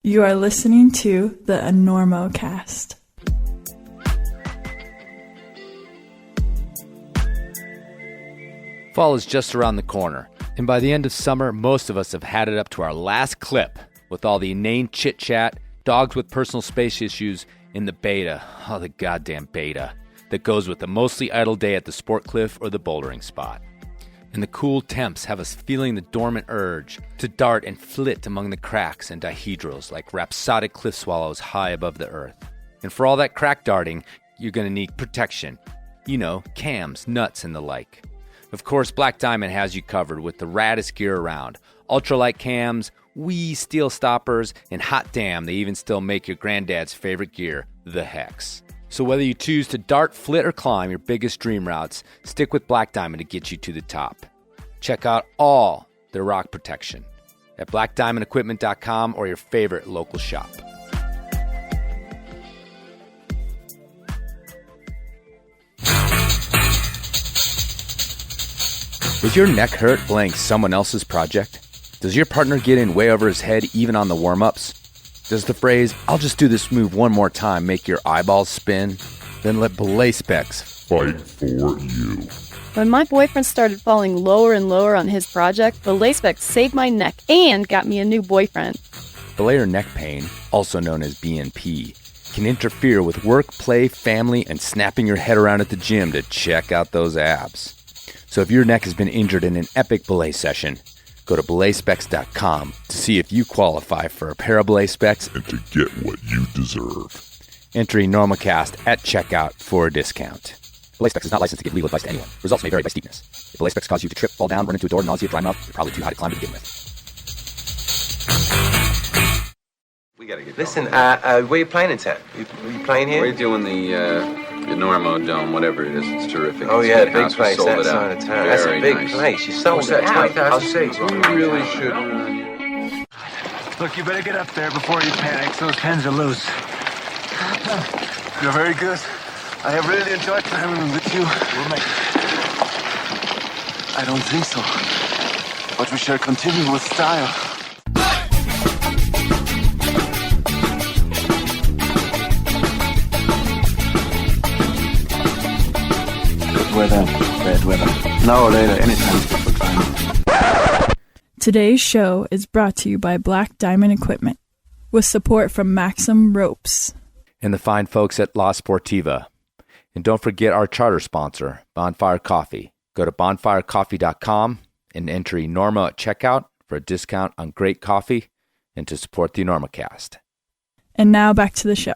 You are listening to the Enormocast. Fall is just around the corner, and by the end of summer, most of us have had it up to our last clip with all the inane chit-chat, dogs with personal space issues, and the beta, the goddamn beta, that goes with the mostly idle day at the sport cliff or the bouldering spot. And the cool temps have us feeling the dormant urge to dart and flit among the cracks and dihedrals like rhapsodic cliff swallows high above the earth. And for all that crack darting, you're going to need protection. You know, cams, nuts, and the like. Of course, Black Diamond has you covered with the raddest gear around. Ultralight cams, wee steel stoppers, and hot damn, they even still make your granddad's favorite gear, the Hex. So whether you choose to dart, flit, or climb your biggest dream routes, stick with Black Diamond to get you to the top. Check out all their rock protection at blackdiamondequipment.com or your favorite local shop. Does your neck hurt playing someone else's project? Does your partner get in way over his head even on the warm-ups? Does the phrase, "I'll just do this move one more time," make your eyeballs spin? Then let Belay Specs fight for you. When my boyfriend started falling lower and lower on his project, Belay Specs saved my neck and got me a new boyfriend. Belay or neck pain, also known as BNP, can interfere with work, play, family, and snapping your head around at the gym to check out those abs. So if your neck has been injured in an epic belay session, go to belayspecs.com to see if you qualify for a pair of belay specs and to get what you deserve. Enter Enormocast at checkout for a discount. Belay Specs is not licensed to give legal advice to anyone. Results may vary by steepness. If Belay Specs cause you to trip, fall down, run into a door, nausea, dry mouth, you're probably too high to climb to begin with. We gotta get Listen, where are you playing in town? Are you playing here? We're doing the Enormo Dome, whatever it is. It's terrific. Oh, It's yeah, a big house. We place, sold that it side out. of town. That's a Very big nice. place. You sold What's it that, out. 20,000 seats? We really should. Look, you better get up there before you panic. Those pens are loose. You're very good. I have really enjoyed climbing with you. We'll make it. I don't think so. But we shall continue with style. Good weather, bad weather. Now or later, anytime is good for climbing. Today's show is brought to you by Black Diamond Equipment, with support from Maxim Ropes. And the fine folks at La Sportiva. And don't forget our charter sponsor, Bonfire Coffee. Go to bonfirecoffee.com and enter Enorma at checkout for a discount on great coffee and to support the Enormocast. And now back to the show.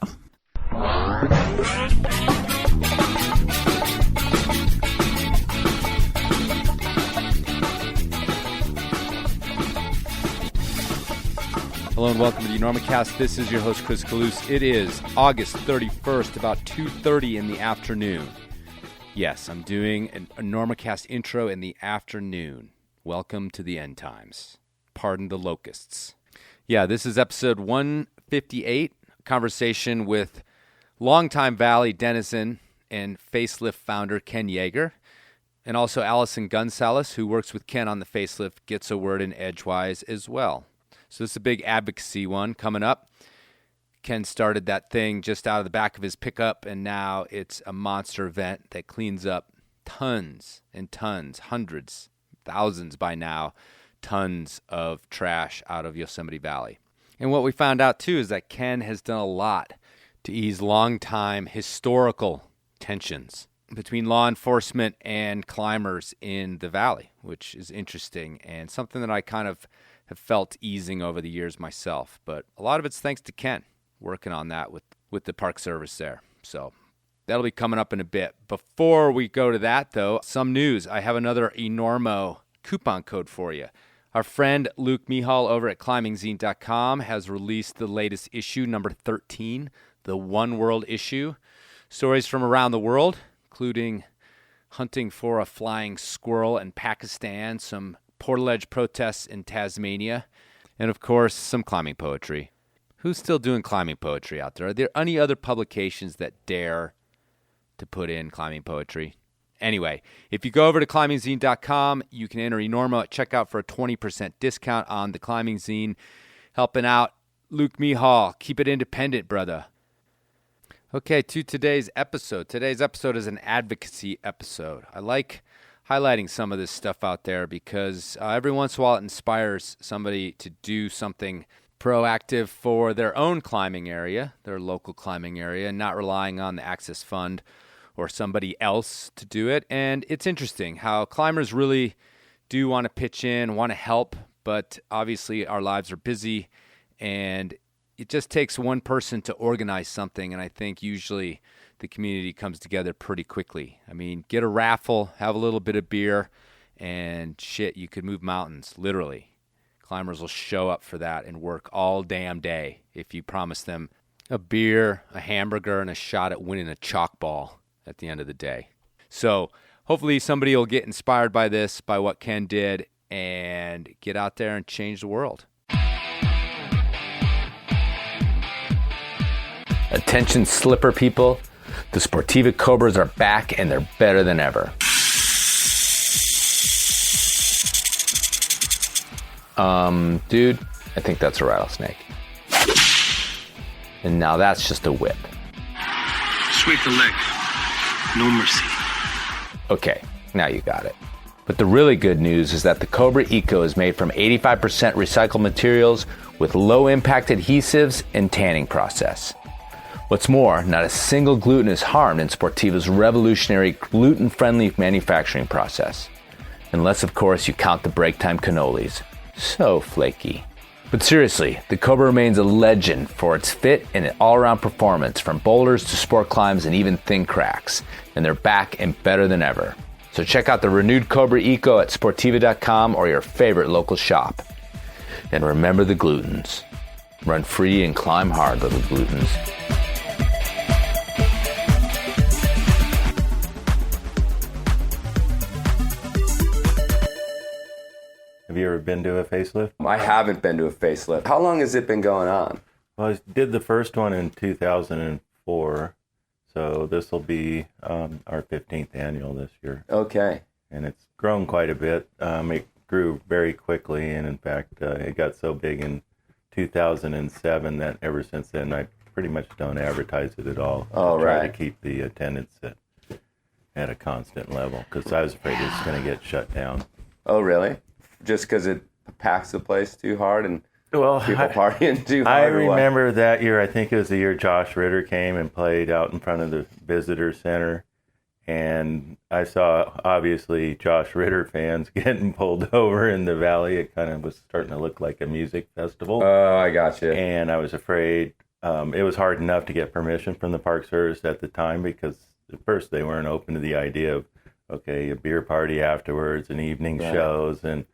Hello and welcome to the Enormocast. This is your host, Chris Kalous. It is August 31st, about 2:30 in the afternoon. Yes, I'm doing an Enormocast intro in the afternoon. Welcome to the end times. Pardon the locusts. Yeah, this is episode 158, a conversation with longtime Valley denizen and Facelift founder Ken Yager, and also Allyson Gunsallus, who works with Ken on the Facelift, gets a word in edgewise as well. So this is a big advocacy one coming up. Ken started that thing just out of the back of his pickup, and now it's a monster event that cleans up tons and tons, hundreds, thousands by now, tons of trash out of Yosemite Valley. And what we found out, too, is that Ken has done a lot to ease longtime historical tensions between law enforcement and climbers in the valley, which is interesting and something that I kind of have felt easing over the years myself. But a lot of it's thanks to Ken working on that with the Park Service there. So that'll be coming up in a bit. Before we go to that, though, some news. I have another Enormo coupon code for you. Our friend Luke Mihal over at climbingzine.com has released the latest issue, number 13, the One World issue. Stories from around the world, including hunting for a flying squirrel in Pakistan, some portal-edge protests in Tasmania, and of course, some climbing poetry. Who's still doing climbing poetry out there? Are there any other publications that dare to put in climbing poetry? Anyway, if you go over to climbingzine.com, you can enter Enorma at checkout for a 20% discount on the Climbing Zine, helping out Luke Mihal. Keep it independent, brother. Okay, to today's episode. Today's episode is an advocacy episode. I like highlighting some of this stuff out there because every once in a while it inspires somebody to do something proactive for their own climbing area, their local climbing area, and not relying on the Access Fund or somebody else to do it. And it's interesting how climbers really do want to pitch in, want to help, but obviously our lives are busy and it just takes one person to organize something. And I think usually the community comes together pretty quickly. I mean, get a raffle, have a little bit of beer, and shit, you could move mountains, literally. Climbers will show up for that and work all damn day if you promise them a beer, a hamburger, and a shot at winning a chalk ball at the end of the day. So hopefully somebody will get inspired by this, by what Ken did, and get out there and change the world. Attention slipper people. The Sportiva Cobras are back and they're better than ever. Dude, I think that's a rattlesnake. And now that's just a whip. Sweep the leg. No mercy. Okay, now you got it. But the really good news is that the Cobra Eco is made from 85% recycled materials with low impact adhesives and tanning process. What's more, not a single gluten is harmed in Sportiva's revolutionary gluten-friendly manufacturing process. Unless, of course, you count the break time cannolis. So flaky. But seriously, the Cobra remains a legend for its fit and all-around performance, from boulders to sport climbs and even thin cracks. And they're back and better than ever. So check out the renewed Cobra Eco at Sportiva.com or your favorite local shop. And remember the glutens. Run free and climb hard, little glutens. Have you ever been to a facelift? I haven't been to a facelift. How long has it been going on? Well, I did the first one in 2004, so this will be our 15th annual this year. Okay. And it's grown quite a bit. It grew very quickly, and in fact, it got so big in 2007 that ever since then, I pretty much don't advertise it at all. Oh, try right. to keep the attendance at a constant level, because I was afraid it's going to get shut down. Oh, really? Just because it packs the place too hard and people partying too hard? I remember that year, I think it was the year Josh Ritter came and played out in front of the visitor center. And I saw, obviously, Josh Ritter fans getting pulled over in the valley. It kind of was starting to look like a music festival. Oh, I got you. And I was afraid. It was hard enough to get permission from the Park Service at the time, because at first they weren't open to the idea of, okay, a beer party afterwards and evening shows and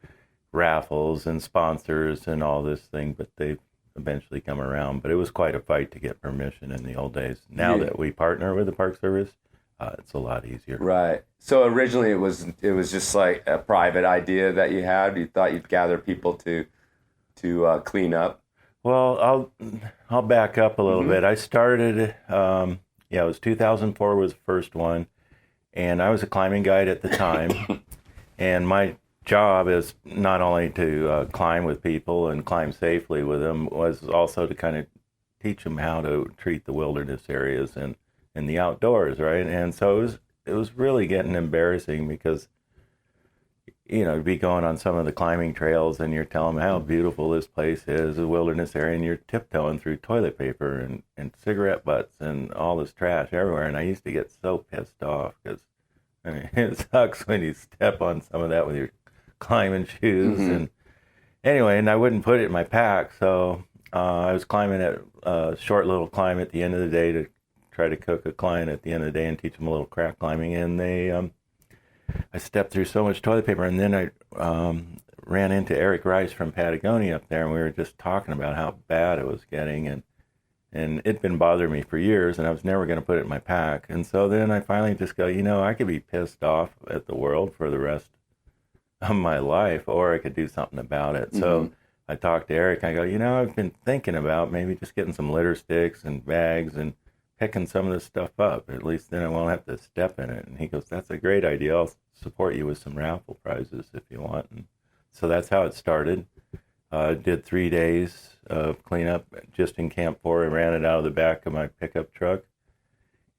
raffles and sponsors and all this thing, but they've eventually come around. But it was quite a fight to get permission in the old days. Now that we partner with the Park Service, it's a lot easier. Right. So originally it was just like a private idea that you had. You thought you'd gather people to clean up. Well, I'll back up a little bit. I started. It was 2004 was the first one, and I was a climbing guide at the time, and my job is not only to climb with people and climb safely with them, was also to kind of teach them how to treat the wilderness areas and the outdoors, right? And so it was really getting embarrassing, because you'd be going on some of the climbing trails and you're telling them how beautiful this place is, a wilderness area, and you're tiptoeing through toilet paper and cigarette butts and all this trash everywhere. And I used to get so pissed off, because it sucks when you step on some of that with your climbing shoes. And anyway, and I wouldn't put it in my pack, so I was climbing at a short little climb at the end of the day to try to cook a client at the end of the day and teach them a little crack climbing. And I stepped through so much toilet paper, and then I ran into Eric Rice from Patagonia up there, and we were just talking about how bad it was getting, and it'd been bothering me for years, and I was never going to put it in my pack. And so then I finally just go, I could be pissed off at the world for the rest of my life, or I could do something about it. So I talked to Eric. I go, I've been thinking about maybe just getting some litter sticks and bags and picking some of this stuff up. At least then I won't have to step in it. And he goes, that's a great idea. I'll support you with some raffle prizes if you want. And so that's how it started. Did 3 days of cleanup just in Camp 4. I ran it out of the back of my pickup truck.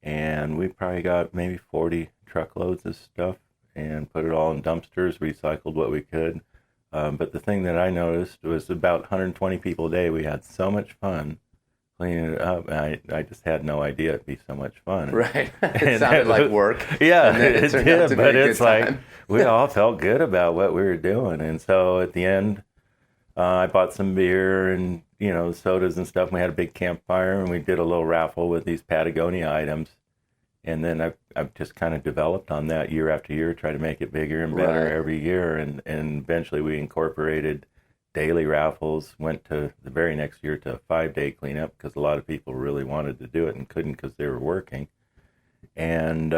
And we probably got maybe 40 truckloads of stuff and put it all in dumpsters, recycled what we could. But the thing that I noticed was about 120 people a day. We had so much fun cleaning it up. I just had no idea it'd be so much fun. Right. It sounded like work. Yeah, it did. But it's like time. we all felt good about what we were doing. And so at the end, I bought some beer and, sodas and stuff. We had a big campfire, and we did a little raffle with these Patagonia items. And then I've just kind of developed on that year after year, try to make it bigger and better every year. And eventually we incorporated daily raffles, went to the very next year to a 5-day cleanup because a lot of people really wanted to do it and couldn't because they were working. And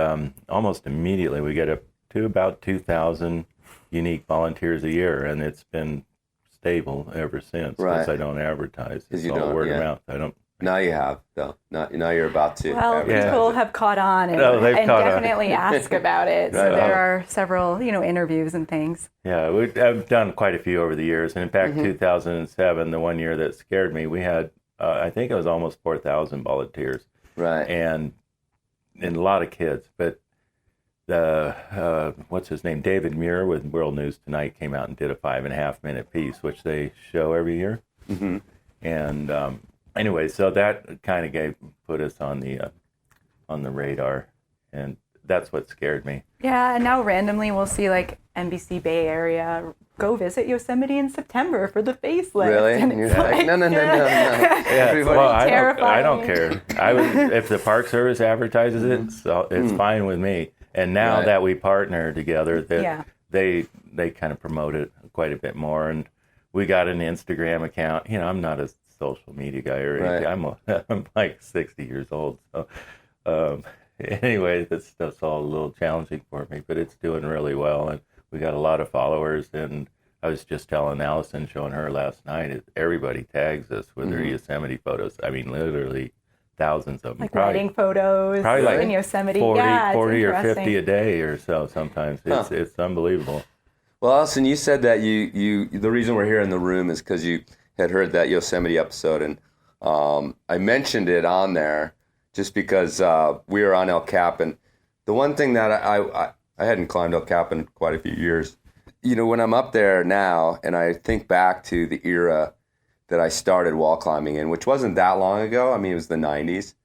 almost immediately we get up to about 2,000 unique volunteers a year, and it's been stable ever since because I don't advertise. It's all word of mouth. I don't. Now you have, though. Now you're about to. Well, people have caught on and definitely ask about it. So there are several, interviews and things. Yeah, I've done quite a few over the years. And in fact, 2007, the one year that scared me, we had, I think it was almost 4,000 volunteers. Right. And a lot of kids. But what's his name? David Muir with World News Tonight came out and did a 5.5-minute piece, which they show every year. Mm-hmm. And anyway, so that kind of put us on the radar, and that's what scared me. Yeah, and now randomly we'll see like NBC Bay Area go visit Yosemite in September for the facelift. Really? And you're like, no. Yeah, well, terrifying. I don't care. If the Park Service advertises it, so it's fine with me. And now that we partner together, they kind of promote it quite a bit more, and we got an Instagram account. I'm not a social media guy or anything. I'm like 60 years old. So anyway, this stuff's all a little challenging for me, but it's doing really well. And we got a lot of followers. And I was just telling Allyson, showing her last night, everybody tags us with their Yosemite photos. I mean, literally thousands of them. Like wedding photos probably in Yosemite. 40 or 50 a day or so sometimes. It's unbelievable. Well, Allyson, you said that you the reason we're here in the room is because you had heard that Yosemite episode, and I mentioned it on there just because we were on El Cap, and the one thing that I hadn't climbed El Cap in quite a few years. When I'm up there now, and I think back to the era that I started wall climbing in, which wasn't that long ago. I mean, it was the 90s,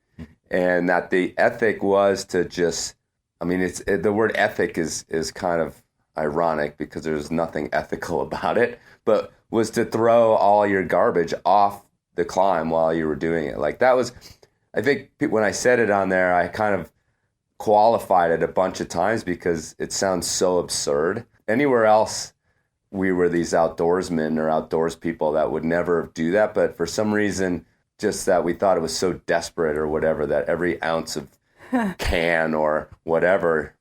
and that the ethic was to just, the word ethic is kind of ironic because there's nothing ethical about it, but was to throw all your garbage off the climb while you were doing it. Like that was, I think when I said it on there, I kind of qualified it a bunch of times because it sounds so absurd. Anywhere else, we were these outdoorsmen or outdoors people that would never do that. But for some reason, just that we thought it was so desperate or whatever, that every ounce of can or whatever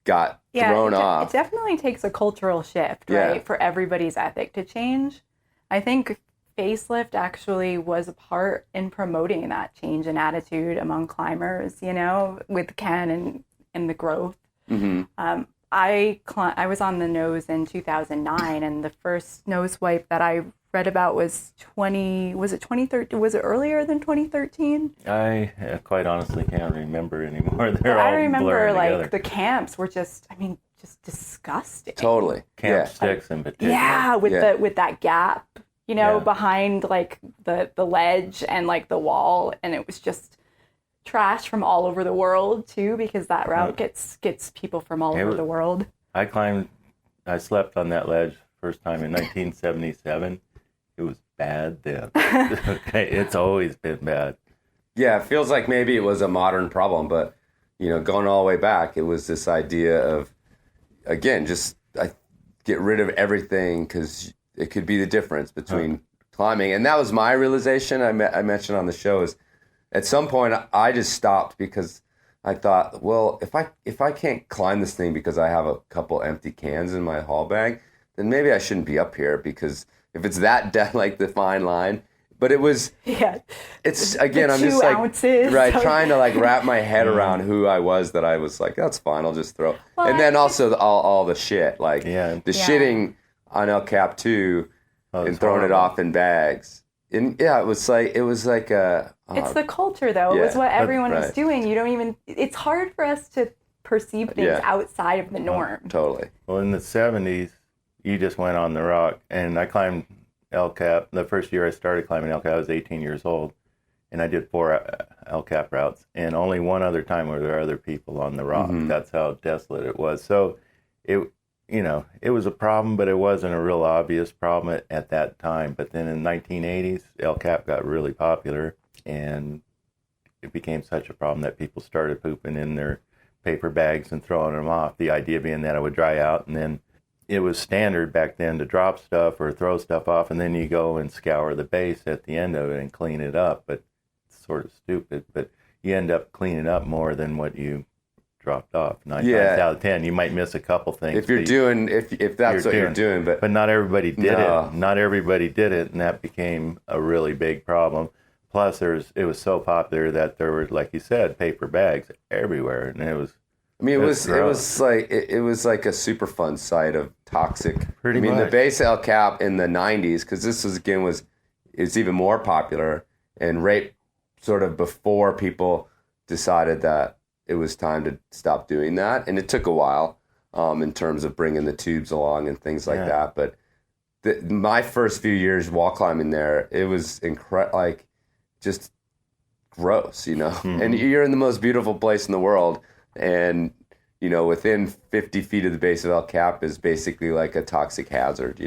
got thrown off. It definitely takes a cultural shift, right, for everybody's ethic to change. I think Facelift actually was a part in promoting that change in attitude among climbers, with Ken and the growth. Mm-hmm. I was on the nose in 2009, and the first nose wipe that I read about was 2013? Was it earlier than 2013? I quite honestly can't remember anymore. I remember like the camps were just disgusting. Totally. Camp sticks in particular. Yeah, with that gap, behind like the ledge and like the wall, and it was just trash from all over the world too, because that route gets people from all over the world. I slept on that ledge first time in 1977. It was bad then. Okay, it's always been bad. Yeah, it feels like maybe it was a modern problem, but going all the way back, it was this idea of, again, just get rid of everything because it could be the difference between climbing. And that was my realization. I mentioned on the show is at some point I just stopped because I thought, well, if I can't climb this thing because I have a couple empty cans in my haul bag, then maybe I shouldn't be up here, because if it's that like the fine line. But it was, it's again, I'm just like, ounces. Right, trying to like wrap my head around who I was, that I was like, that's fine, I'll just throw. Well, and then also all the shit, like the shitting on El Cap too. and throwing it off in bags. And yeah, it was like a. It's the culture, though. It was what everyone was doing. You don't even. It's hard for us to perceive things outside of the norm. Totally. Well, in the 70s, you just went on the rock, and I climbed El Cap. The first year I started climbing El Cap, I was 18 years old, and I did 4 El Cap routes, and only one other time were there other people on the rock. That's how desolate it was. So it was a problem, but it wasn't a real obvious problem at that time. But then in the 1980s, El Cap got really popular, and it became such a problem that people started pooping in their paper bags and throwing them off. The idea being that it would dry out, and then it was standard back then to drop stuff or throw stuff off, and then you go and scour the base at the end of it and clean it up. But it's sort of stupid, but you end up cleaning up more than what you dropped off. 9 times out of 10, you might miss a couple things. If you're doing, if that's what you're doing, but not everybody did it. Not everybody did it, and that became a really big problem. Plus, it was so popular that there were, like you said, paper bags everywhere, and it was. I mean, it was like a Superfund site of toxic. Pretty much. The base El Cap in the 90s, because this was it's even more popular, and right sort of before people decided that it was time to stop doing that, and it took a while in terms of bringing the tubes along and things like that. But my first few years wall climbing there, it was like just gross, And you're in the most beautiful place in the world, and within 50 feet of the base of El Cap is basically like a toxic hazard,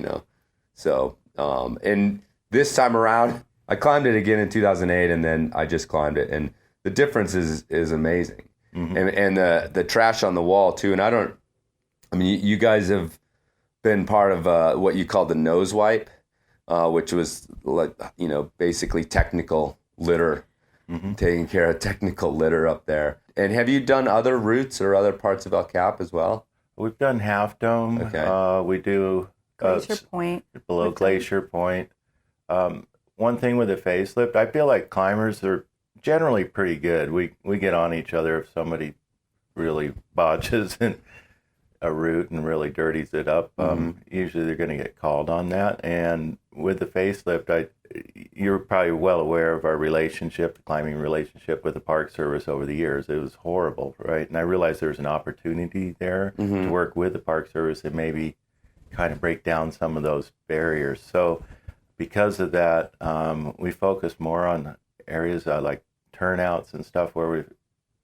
So, and this time around, I climbed it again in 2008, and then I just climbed it, and the difference is amazing. And the trash on the wall too. And you guys have been part of what you call the nose wipe, which was like, basically technical litter, taking care of technical litter up there. And have you done other routes or other parts of El Cap as well? We've done Half Dome. Okay. We do Glacier Point. Below Glacier Point. One thing with the facelift, I feel like climbers are generally pretty good. We get on each other if somebody really botches a route and really dirties it up. Usually they're going to get called on that. And with the facelift, you're probably well aware of our relationship, the climbing relationship with the Park Service over the years. It was horrible, right? And I realized there's an opportunity there to work with the Park Service and maybe kind of break down some of those barriers. So because of that, we focus more on areas like turnouts and stuff where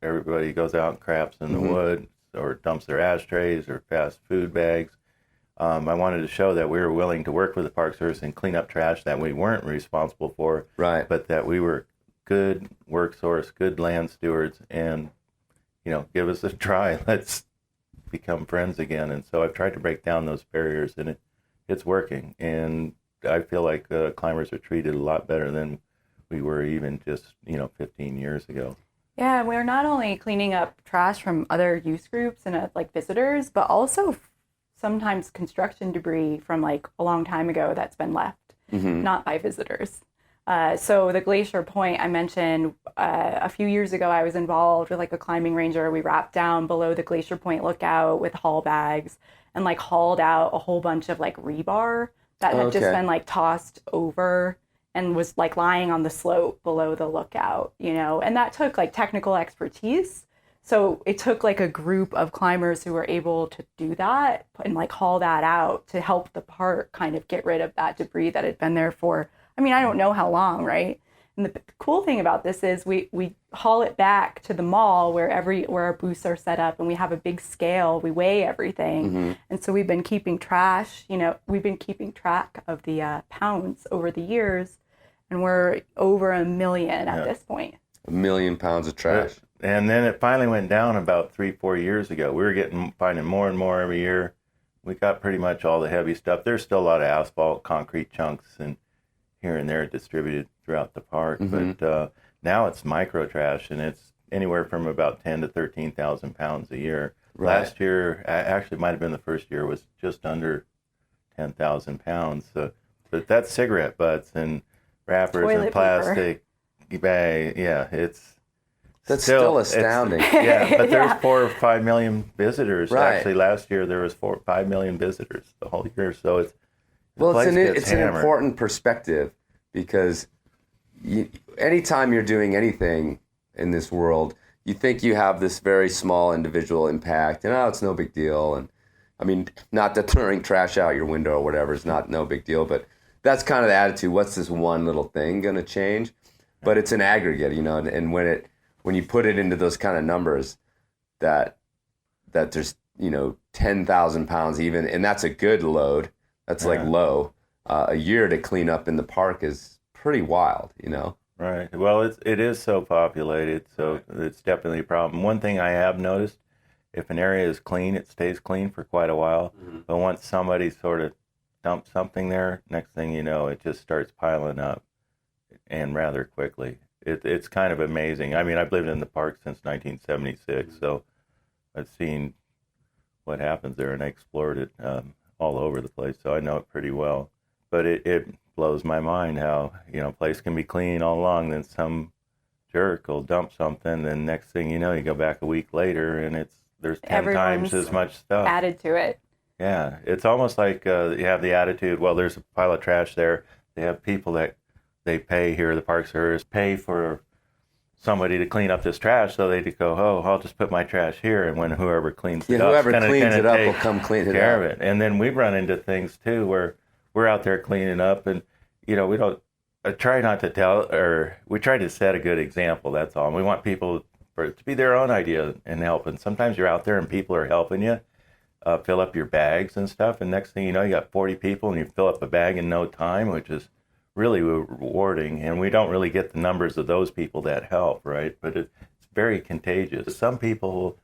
everybody goes out and craps in the wood or dumps their ashtrays or fast food bags. I wanted to show that we were willing to work with the Park Service and clean up trash that we weren't responsible for, right? But that we were good work source, good land stewards, and give us a try. Let's become friends again. And so I've tried to break down those barriers, and it's working. And I feel like climbers are treated a lot better than we were even just 15 years ago. Yeah, we're not only cleaning up trash from other use groups and like visitors, but also sometimes construction debris from like a long time ago that's been left, not by visitors. So the Glacier Point I mentioned, a few years ago I was involved with like a climbing ranger. We wrapped down below the Glacier Point lookout with haul bags and like hauled out a whole bunch of like rebar that had just been like tossed over and was like lying on the slope below the lookout, and that took like technical expertise. So it took like a group of climbers who were able to do that and like haul that out to help the park kind of get rid of that debris that had been there for, I don't know how long, right? And the cool thing about this is we haul it back to the mall where our booths are set up, and we have a big scale. We weigh everything. And so we've been keeping track of the pounds over the years, and we're over 1 million at this point. 1 million pounds of trash. And then it finally went down about 3-4 years ago. We were finding more and more every year. We got pretty much all the heavy stuff. There's still a lot of asphalt, concrete chunks, and here and there distributed throughout the park. But now it's micro trash, and it's anywhere from about 10 to 13,000 pounds a year. Right. Last year, actually might have been the first year, was just under 10,000 pounds. So, but that's cigarette butts and wrappers toilet and plastic bag. Yeah, that's still astounding. But there's 4 or 5 million visitors. Right. Actually, last year there was 4 or 5 million visitors the whole year. So Well, it's an important perspective, because anytime you're doing anything in this world, you think you have this very small individual impact, and it's no big deal. And I mean, not that throwing trash out your window or whatever is no big deal, but that's kind of the attitude. What's this one little thing going to change? But it's an aggregate, and when you put it into those kind of numbers, that there's 10,000 pounds even, and that's a good load. That's like low. A year to clean up in the park is pretty wild, Right. Well, it is so populated, so it's definitely a problem. One thing I have noticed, if an area is clean, it stays clean for quite a while. Mm-hmm. But once somebody sort of dumps something there, next thing you know, it just starts piling up, and rather quickly. It's kind of amazing. I mean, I've lived in the park since 1976, so I've seen what happens there, and I explored it all over the place, so I know it pretty well. But it blows my mind how, a place can be clean all along, then some jerk will dump something, then next thing you know, you go back a week later, and there's 10 times as much stuff added to it. Yeah, it's almost like you have the attitude, well, there's a pile of trash there. They have people that they pay here, the Park Service, pay for somebody to clean up this trash, so they go, I'll just put my trash here, and when whoever cleans it up, whoever cleans it up will come clean it care of it. And then we run into things too where we're out there cleaning up, and we don't try not to tell, or we try to set a good example. That's all. And we want people for it to be their own idea and help. And sometimes you're out there and people are helping you fill up your bags and stuff. And next thing you know, you got 40 people and you fill up a bag in no time, which is really rewarding. And we don't really get the numbers of those people that help, right? But it's very contagious. Some people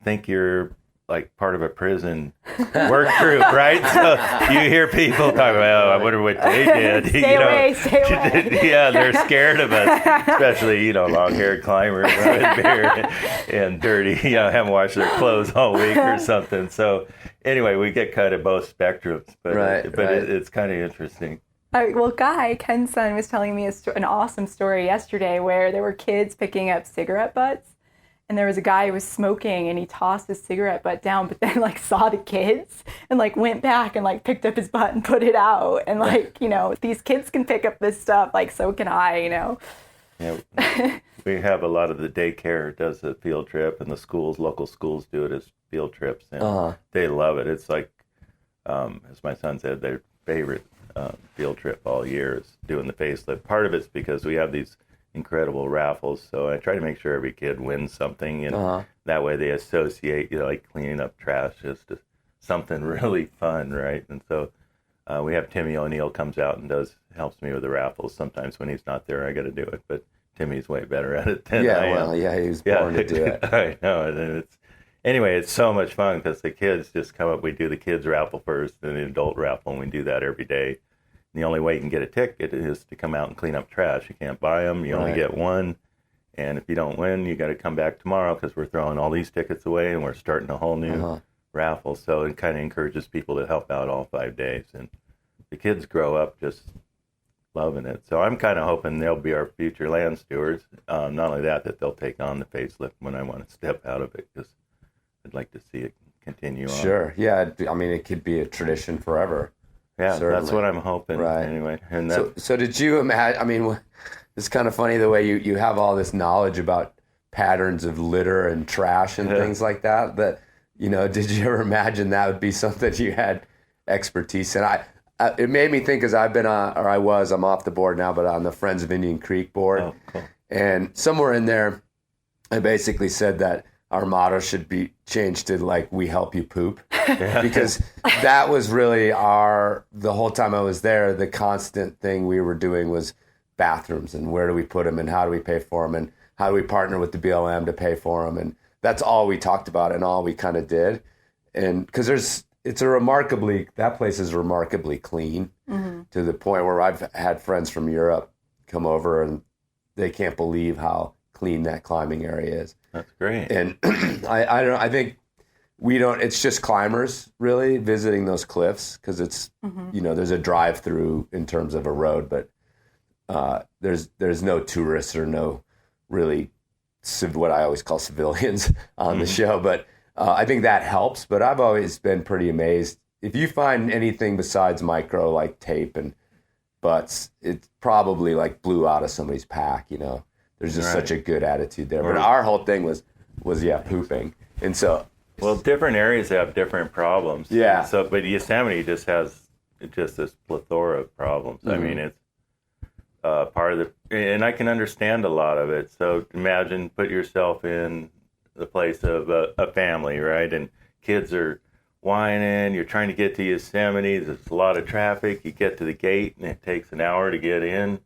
think you're like part of a prison work group, right? So you hear people talk about, I wonder what they did. Stay away. Yeah, they're scared of us, especially, long-haired climbers, and dirty, haven't washed their clothes all week or something. So anyway, we get kind of both spectrums, but it's kind of interesting. Well, Guy, Ken's son, was telling me an awesome story yesterday where there were kids picking up cigarette butts. And there was a guy who was smoking, and he tossed his cigarette butt down, but then saw the kids and went back and picked up his butt and put it out. And these kids can pick up this stuff, so can I, Yeah, we have a lot of the daycare does a field trip, and the local schools do it as field trips, and they love it. It's like, as my son said, their favorite field trip all year is doing the facelift. Part of it's because we have these incredible raffles, so I try to make sure every kid wins something, and that way they associate, cleaning up trash just to something really fun, right? And so we have Timmy O'Neill comes out and helps me with the raffles. Sometimes when he's not there, I got to do it, but Timmy's way better at it than I am. He was born to do it. I know, and it's so much fun because the kids just come up. We do the kids raffle first, then the adult raffle, and we do that every day. The only way you can get a ticket is to come out and clean up trash. You can't buy them. You only get one. And if you don't win, you got to come back tomorrow because we're throwing all these tickets away and we're starting a whole new raffle. So it kind of encourages people to help out all 5 days. And the kids grow up just loving it. So I'm kind of hoping they'll be our future land stewards. Not only that they'll take on the facelift when I want to step out of it, because I'd like to see it continue on. Sure. Yeah. I mean, it could be a tradition forever. Yeah, certainly. That's what I'm hoping. Right. Anyway, and so did you imagine? I mean, it's kind of funny the way you have all this knowledge about patterns of litter and trash and things like that. But did you ever imagine that would be something you had expertise in? It made me think, because I'm off the board now, but on the Friends of Indian Creek board. Oh, cool. And somewhere in there, I basically said that our motto should be changed to we help you poop. Because that was really the whole time I was there, the constant thing we were doing was bathrooms, and where do we put them, and how do we pay for them, and how do we partner with the BLM to pay for them. And that's all we talked about and all we kind of did. And because that place is remarkably clean, to the point where I've had friends from Europe come over and they can't believe how clean that climbing area is. That's great. And I think it's just climbers really visiting those cliffs, because it's, there's a drive through in terms of a road, but there's no tourists or no really what I always call civilians on the show. But I think that helps. But I've always been pretty amazed if you find anything besides micro, like tape and butts, it probably like blew out of somebody's pack, you know. There's just such a good attitude there. But our whole thing was pooping. And so, well, different areas have different problems. Yeah. So, but Yosemite just has this plethora of problems. I mean, it's part of the, and I can understand a lot of it. So imagine, put yourself in the place of a family, right? And kids are whining. You're trying to get to Yosemite. There's a lot of traffic. You get to the gate, and it takes an hour to get in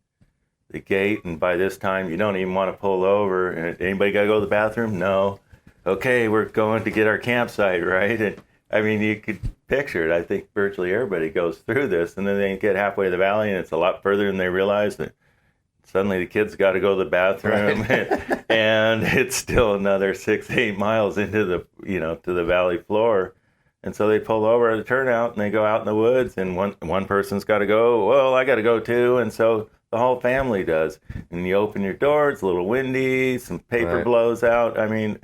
the gate. And by this time, you don't even want to pull over. And anybody got to go to the bathroom? No. Okay, we're going to get our campsite, right? And I mean, you could picture it. I think virtually everybody goes through this, and then they get halfway to the valley, and it's a lot further than they realize that suddenly the kids got to go to the bathroom, right. and it's still another 6-8 miles into the, to the valley floor. And so they pull over at a turnout, and they go out in the woods, and one person's got to go. Well, I got to go too, and so the whole family does. And you open your door, it's a little windy, some paper blows out. I mean,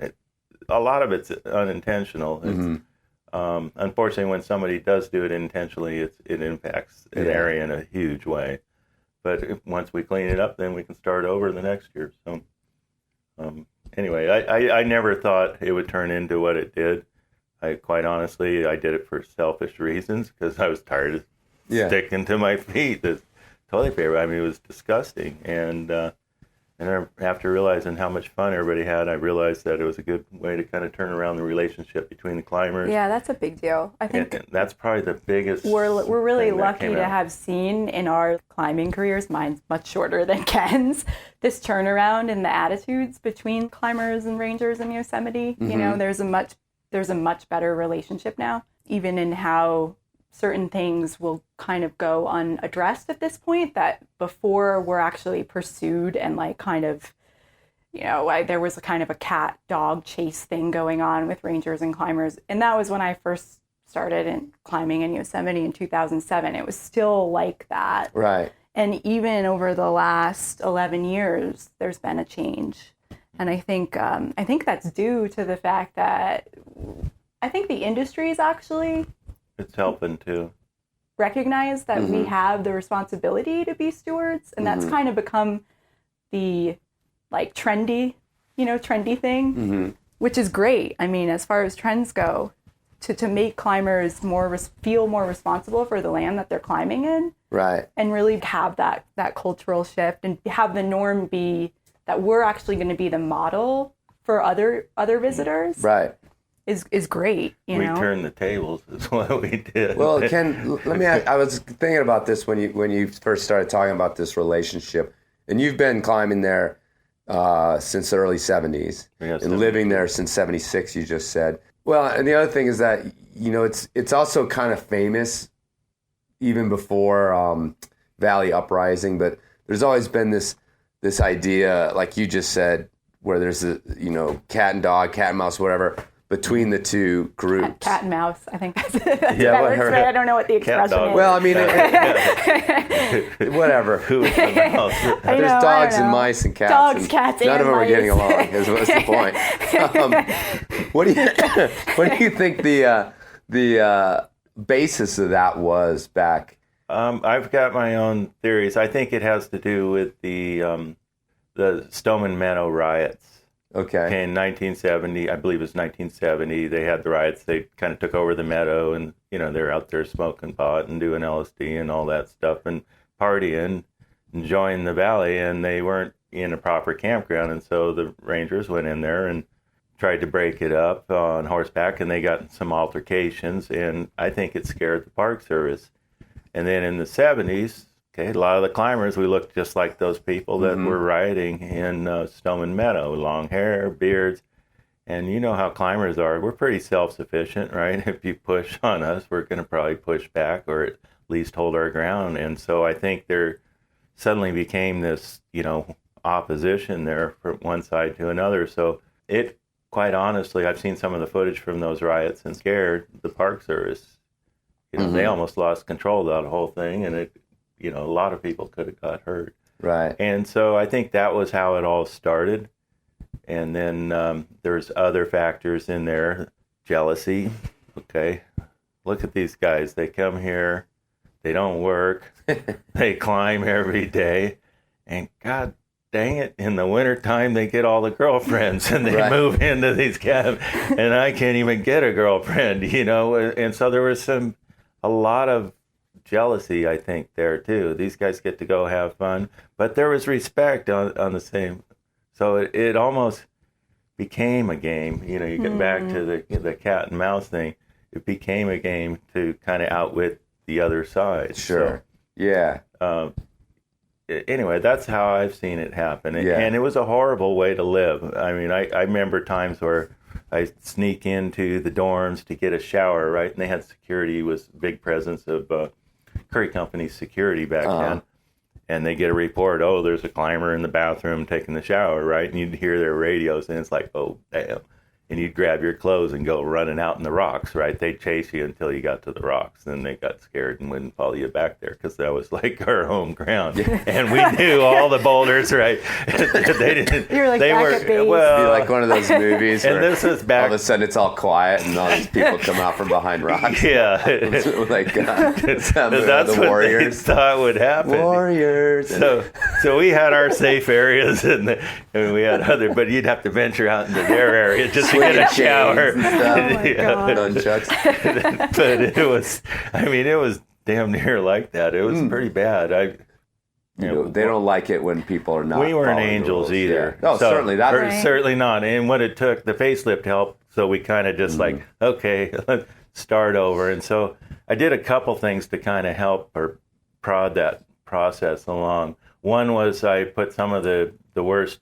a lot of it's unintentional. It's, unfortunately, when somebody does do it intentionally, it impacts an area in a huge way. But once we clean it up, then we can start over the next year. So anyway, I never thought it would turn into what it did. Quite honestly, I did it for selfish reasons because I was tired of sticking to my feet. The toilet paper, I mean, it was disgusting. And after realizing how much fun everybody had, I realized that it was a good way to kind of turn around the relationship between the climbers. Yeah, that's a big deal. I think and that's probably the biggest. We're really lucky to have seen in our climbing careers, mine's much shorter than Ken's, this turnaround in the attitudes between climbers and rangers in Yosemite. You know, there's a much better relationship now, even in how certain things will kind of go unaddressed at this point that before were actually pursued and like kind of, there was a kind of a cat dog chase thing going on with rangers and climbers. And that was when I first started climbing in Yosemite in 2007. It was still like that. Right. And even over the last 11 years, there's been a change. And I think that's due to the fact that I think the industry is actually... It's helping too. Recognize that we have the responsibility to be stewards, and that's kind of become the like trendy thing, which is great. I mean, as far as trends go, to make climbers feel more responsible for the land that they're climbing in, right? And really have that cultural shift and have the norm be that we're actually going to be the model for other visitors, right? Is great. We turned the tables is what we did. Well, Ken, let me ask, I was thinking about this when you first started talking about this relationship, and you've been climbing there since the early 70s and living there since 76, you just said. Well, and the other thing is that, it's also kind of famous even before Valley Uprising, but there's always been this idea, like you just said, where there's a, cat and dog, cat and mouse, whatever, between the two groups. Cat and mouse, I think that's whatever. I don't know what the expression is. Well, I mean, whatever. There's dogs and mice and cats. Dogs, cats, none and of them mice. are getting along. Is the point. What do you think the basis of that was back? I've got my own theories. I think it has to do with the Stoneman Meadow riots. Okay. In 1970, I believe it was 1970, they had the riots. They kind of took over the meadow, and they're out there smoking pot and doing LSD and all that stuff and partying, enjoying the valley, and they weren't in a proper campground, and so the rangers went in there and tried to break it up on horseback, and they got in some altercations, and I think it scared the Park Service. And then in the 70s, a lot of the climbers, we looked just like those people that were rioting in Stoneman Meadow, long hair, beards. And you know how climbers are. We're pretty self-sufficient, right? If you push on us, we're going to probably push back or at least hold our ground. And so I think there suddenly became this, opposition there from one side to another. So it, quite honestly, I've seen some of the footage from those riots and scared the Park Service. They almost lost control of that whole thing, and it, a lot of people could have got hurt. Right. And so I think that was how it all started. And then there's other factors in there. Jealousy. Okay. look at these guys. They come here, they don't work, they climb every day, and God dang it, in the wintertime they get all the girlfriends and they move into these cabins, and I can't even get a girlfriend, you know. And so there was a lot of jealousy, I think, there too. These guys get to go have fun, but there was respect on the same. So it almost became a game. You know, you get back to the cat and mouse thing. It became a game to kind of outwit the other side. Sure. So, yeah. Anyway, that's how I've seen it happen. And it was a horrible way to live. I mean, I remember times where I sneak into the dorms to get a shower, right? And they had security, was a big presence of Curry Company's security back then. And they get a report, oh, there's a climber in the bathroom taking the shower, right? And you'd hear their radios, and it's like, oh, damn. And you'd grab your clothes and go running out in the rocks, right? They'd chase you until you got to the rocks. Then they got scared and wouldn't follow you back there because that was like our home ground. And we knew all the boulders, right? They didn't. You were like they back were, at base. well, It'd be like one of those movies and where this is back, all of a sudden it's all quiet and all these people come out from behind rocks. Yeah. Like, that's what warriors. they thought would happen. Warriors. So we had our safe areas, and we had other, but you'd have to venture out into their area just to get a shower. Oh my God. Nunchucks. But it was damn near like that. It was pretty bad. They don't like it when people are not. We weren't following angels either. Yeah. No, certainly that. Right. Certainly not. And what it took, the facelift helped. So we kind of just like, okay, let's start over. And so I did a couple things to kind of help or prod that process along. One was I put some of the worst,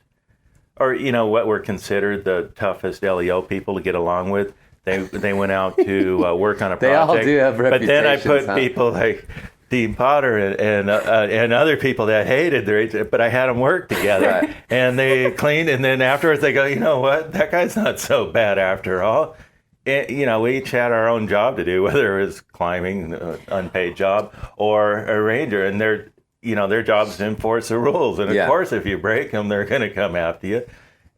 or, you know, what were considered the toughest LEO people to get along with. They went out to work on a project. They all do have reputations. But then I put people like Dean Potter and other people that hated their agent, but I had them work together. And they cleaned, and then afterwards they go, you know what, that guy's not so bad after all. And, you know, we each had our own job to do, whether it was climbing, unpaid job, or a ranger, and their job is to enforce the rules. And of course, if you break them, they're going to come after you.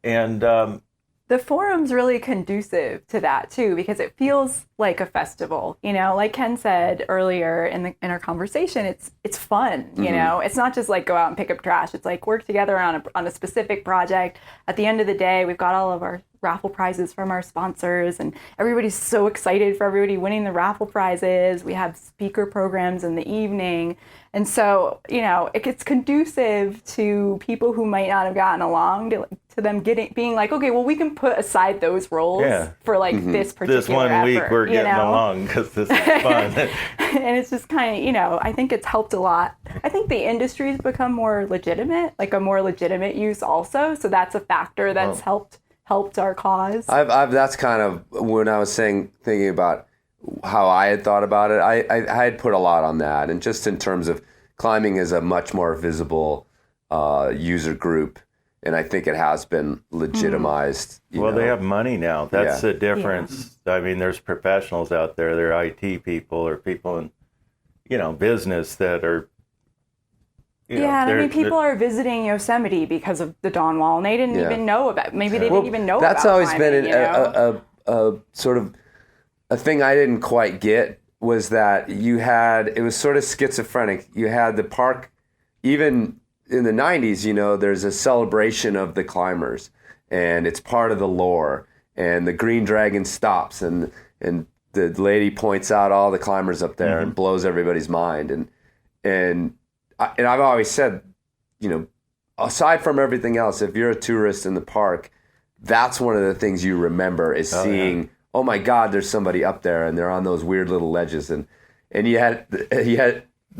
And the forum's really conducive to that too, because it feels like a festival. You know, like Ken said earlier in our conversation, it's fun. You know, it's not just like go out and pick up trash. It's like work together on a specific project. At the end of the day, we've got all of our raffle prizes from our sponsors, and everybody's so excited for everybody winning the raffle prizes. We have speaker programs in the evening. And so, you know, it's conducive to people who might not have gotten along, to them being like, okay, well, we can put aside those roles for like this particular this one effort, week we're getting along because this is fun. And it's just kind of, you know, I think it's helped a lot. I think the industry's become more legitimate, like a more legitimate use also. So that's a factor that's helped our cause. That's kind of when I was thinking about how I had thought about it. I had put a lot on that, and just in terms of climbing is a much more visible user group, and I think it has been legitimized. Well, they have money now. That's the difference. Yeah. I mean, there's professionals out there. They're IT people or people in, you know, business that are. And I mean, people are visiting Yosemite because of the Dawn Wall, and they didn't even know about. Maybe they didn't even know about. That's always climbing, been a sort of a thing I didn't quite get, was that it was sort of schizophrenic. You had the park, even in the 90s, you know, there's a celebration of the climbers, and it's part of the lore. And the Green Dragon stops, and the lady points out all the climbers up there and blows everybody's mind. And I've always said, you know, aside from everything else, if you're a tourist in the park, that's one of the things you remember is seeing. Oh my God, there's somebody up there, and they're on those weird little ledges, and you had,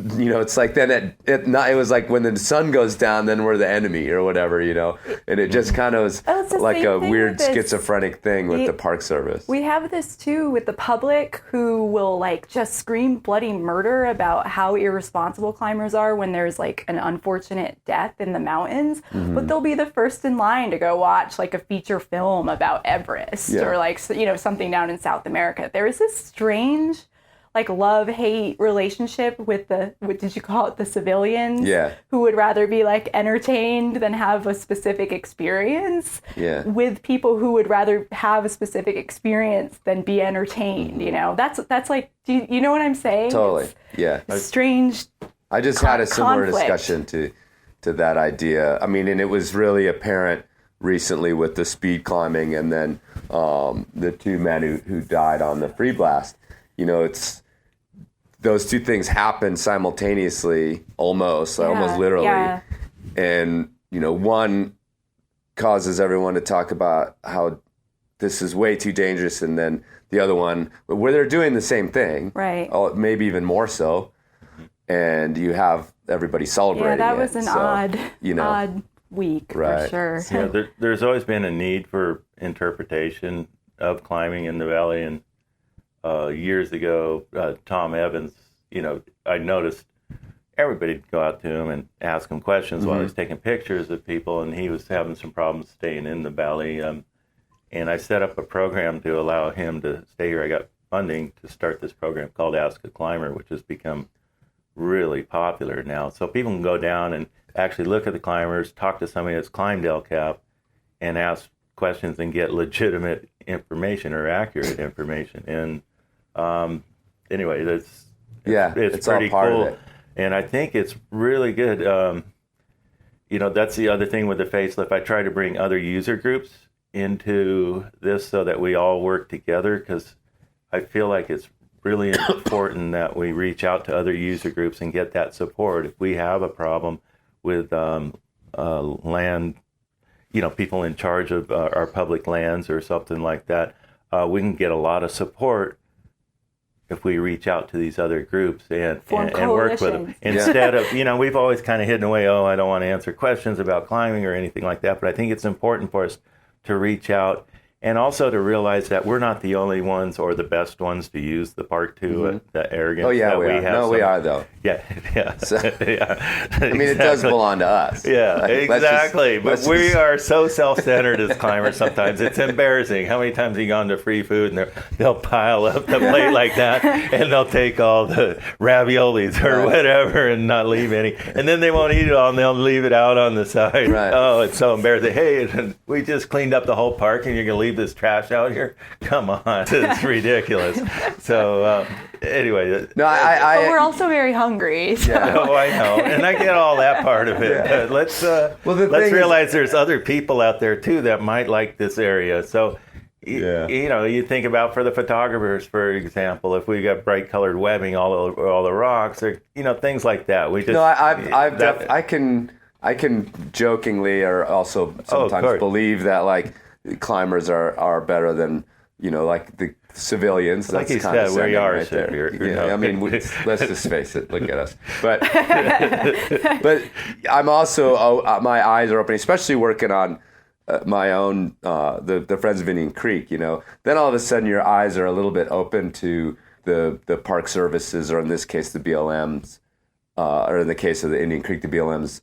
you know, it's like then it was like when the sun goes down, then we're the enemy or whatever, you know, and it just kind of was like a weird schizophrenic thing with the Park Service. We have this too with the public, who will like just scream bloody murder about how irresponsible climbers are when there's like an unfortunate death in the mountains, but they'll be the first in line to go watch like a feature film about Everest or like, you know, something down in South America. There is this strange like love-hate relationship with what did you call it, the civilians? Yeah. Who would rather be like entertained than have a specific experience. Yeah. With people who would rather have a specific experience than be entertained. You know, that's like, do you know what I'm saying? Totally. It's strange. I just had a similar conflict. discussion to that idea. I mean, and it was really apparent recently with the speed climbing and then the two men who died on the free blast. You know, it's those two things happen simultaneously, almost literally. Yeah. And, you know, one causes everyone to talk about how this is way too dangerous, and then the other one, where they're doing the same thing, right? Maybe even more so, and you have everybody celebrating. Yeah, that was an odd week, right. For sure. Yeah, there's always been a need for interpretation of climbing in the valley, and years ago, Tom Evans, you know, I noticed everybody'd go out to him and ask him questions while he's taking pictures of people, and he was having some problems staying in the valley. And I set up a program to allow him to stay here. I got funding to start this program called Ask a Climber, which has become really popular now. So people can go down and actually look at the climbers, talk to somebody that's climbed El Cap, and ask questions and get legitimate information or accurate information. And anyway, it's pretty all part cool. of it. And I think it's really good. You know, that's the other thing with the facelift. I try to bring other user groups into this so that we all work together, because I feel like it's really important that we reach out to other user groups and get that support. If we have a problem with land, you know, people in charge of our public lands or something like that, we can get a lot of support if we reach out to these other groups and work with them. Instead of, you know, we've always kind of hidden away, I don't want to answer questions about climbing or anything like that. But I think it's important for us to reach out, and also to realize that we're not the only ones or the best ones to use the park too. The arrogance that we have. No, we are though. Yeah. So, yeah. I mean, it does belong to us. Yeah, like, exactly. But we are so self-centered as climbers sometimes. It's embarrassing. How many times have you gone to free food and they'll pile up the plate like that, and they'll take all the raviolis or whatever and not leave any. And then they won't eat it all, and they'll leave it out on the side. Right. Oh, it's so embarrassing. Hey, we just cleaned up the whole park, and you're going to leave this trash out here? Come on. It's ridiculous. So anyway. No, but we're also very hungry. So. Yeah. Oh, I know. And I get all that part of it. Yeah. But let's realize there's other people out there too that might like this area. So you know, you think about for the photographers, for example, if we got bright colored webbing all over all the rocks, or you know, things like that. We just I can jokingly or also sometimes believe that like climbers are better than, you know, like the civilians. That's like you said, we are right superior. there. Yeah, I mean, let's just face it. Look at us. But but I'm also my eyes are open, especially working on my own the Friends of Indian Creek. You know, then all of a sudden your eyes are a little bit open to the park services, or in this case the BLMs, or in the case of the Indian Creek, the BLMs.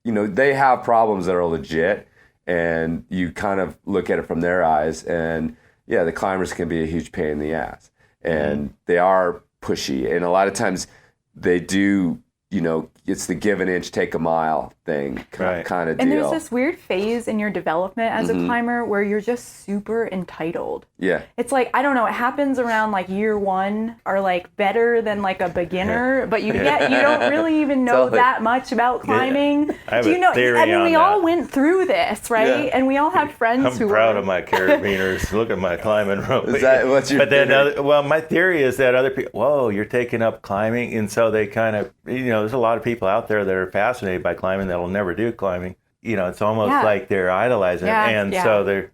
You know, they have problems that are legit. And you kind of look at it from their eyes, and the climbers can be a huge pain in the ass, and they are pushy, and a lot of times they do, you know, it's the give an inch, take a mile thing kind of deal. And there's this weird phase in your development as a climber where you're just super entitled. Yeah. It's like, I don't know, it happens around like year one, or like better than like a beginner, but you don't really even know that much about climbing. Yeah. I have a theory I mean, on we that. all went through this, right? Yeah. And we all have friends I'm proud of my carabiners. Look at my climbing rope. Is that what's your theory? My theory is that other people, whoa, you're taking up climbing, and so they kind of, you know, there's a lot of people out there that are fascinated by climbing that'll never do climbing. You know, it's almost like they're idolizing it, and so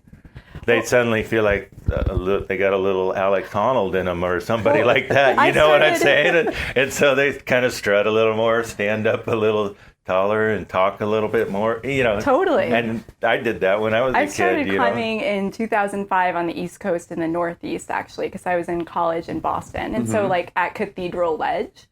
they suddenly feel like they got a little Alex Honnold in them or somebody like that. You know what I'm saying? And so they kind of strut a little more, stand up a little taller, and talk a little bit more. You know, totally. And I did that when I was a kid. I started climbing in 2005 on the East Coast in the Northeast, actually, because I was in college in Boston, and so like at Cathedral Ledge.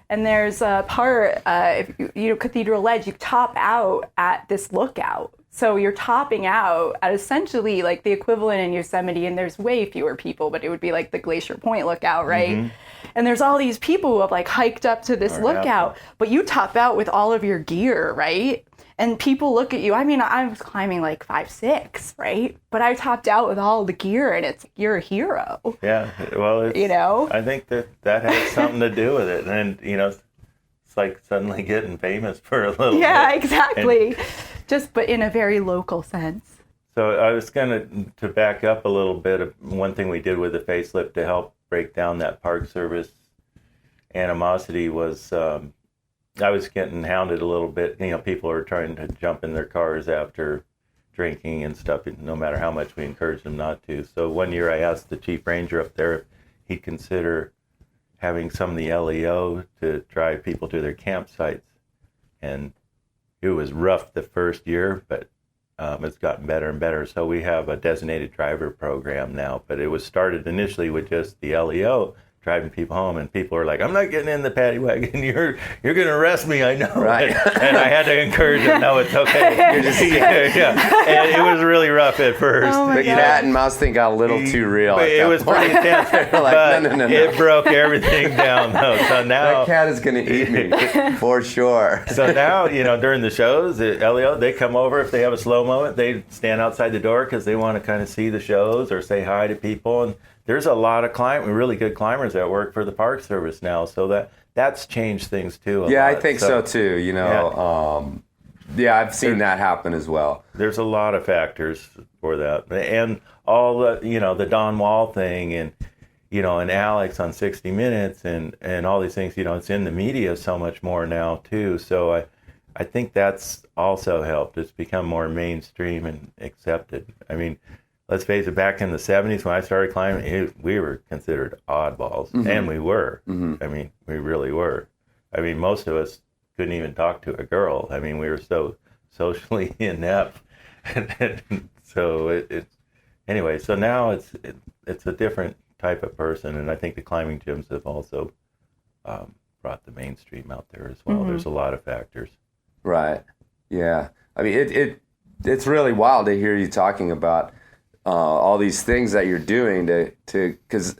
And there's a part, Cathedral Ledge, you top out at this lookout. So you're topping out at essentially like the equivalent in Yosemite, and there's way fewer people, but it would be like the Glacier Point lookout, right? Mm-hmm. And there's all these people who have like hiked up to this lookout, but you top out with all of your gear, right? And people look at you. I mean, I was climbing like 5'6", right? But I topped out with all the gear, and you're a hero. Yeah, well, I think that has something to do with it. And, it's like suddenly getting famous for a little bit. Yeah, exactly. But in a very local sense. So I was going to back up a little bit. One thing we did with the facelift to help break down that Park Service animosity was I was getting hounded a little bit. People are trying to jump in their cars after drinking and stuff, no matter how much we encouraged them not to. So one year I asked the chief ranger up there if he'd consider having some of the LEO to drive people to their campsites. And it was rough the first year, but it's gotten better and better. So we have a designated driver program now, but it was started initially with just the LEO driving people home, and people are like, "I'm not getting in the paddy wagon. You're going to arrest me, I know." Right. And I had to encourage them, "No, it's okay." You're just, And it was really rough at first. Oh the cat and mouse thing got a little too real. It was pretty intense, but no. It broke everything down, though. So now that cat is going to eat me for sure. So now, during the shows, the LEO, they come over if they have a slow moment. They stand outside the door because they want to kind of see the shows or say hi to people. And there's a lot of really good climbers that work for the Park Service now, so that's changed things too. I think so too. I've seen that happen as well. There's a lot of factors for that, and all the Don Wall thing, and and Alex on 60 Minutes, and all these things. It's in the media so much more now too. So I think that's also helped. It's become more mainstream and accepted. I mean, let's face it, back in the 70s when I started climbing, we were considered oddballs, and we were. Mm-hmm. I mean, we really were. I mean, most of us couldn't even talk to a girl. I mean, we were so socially inept. So anyway, so now it's a different type of person, and I think the climbing gyms have also brought the mainstream out there as well. Mm-hmm. There's a lot of factors. Right. Yeah. I mean, it's really wild to hear you talking about all these things that you're doing because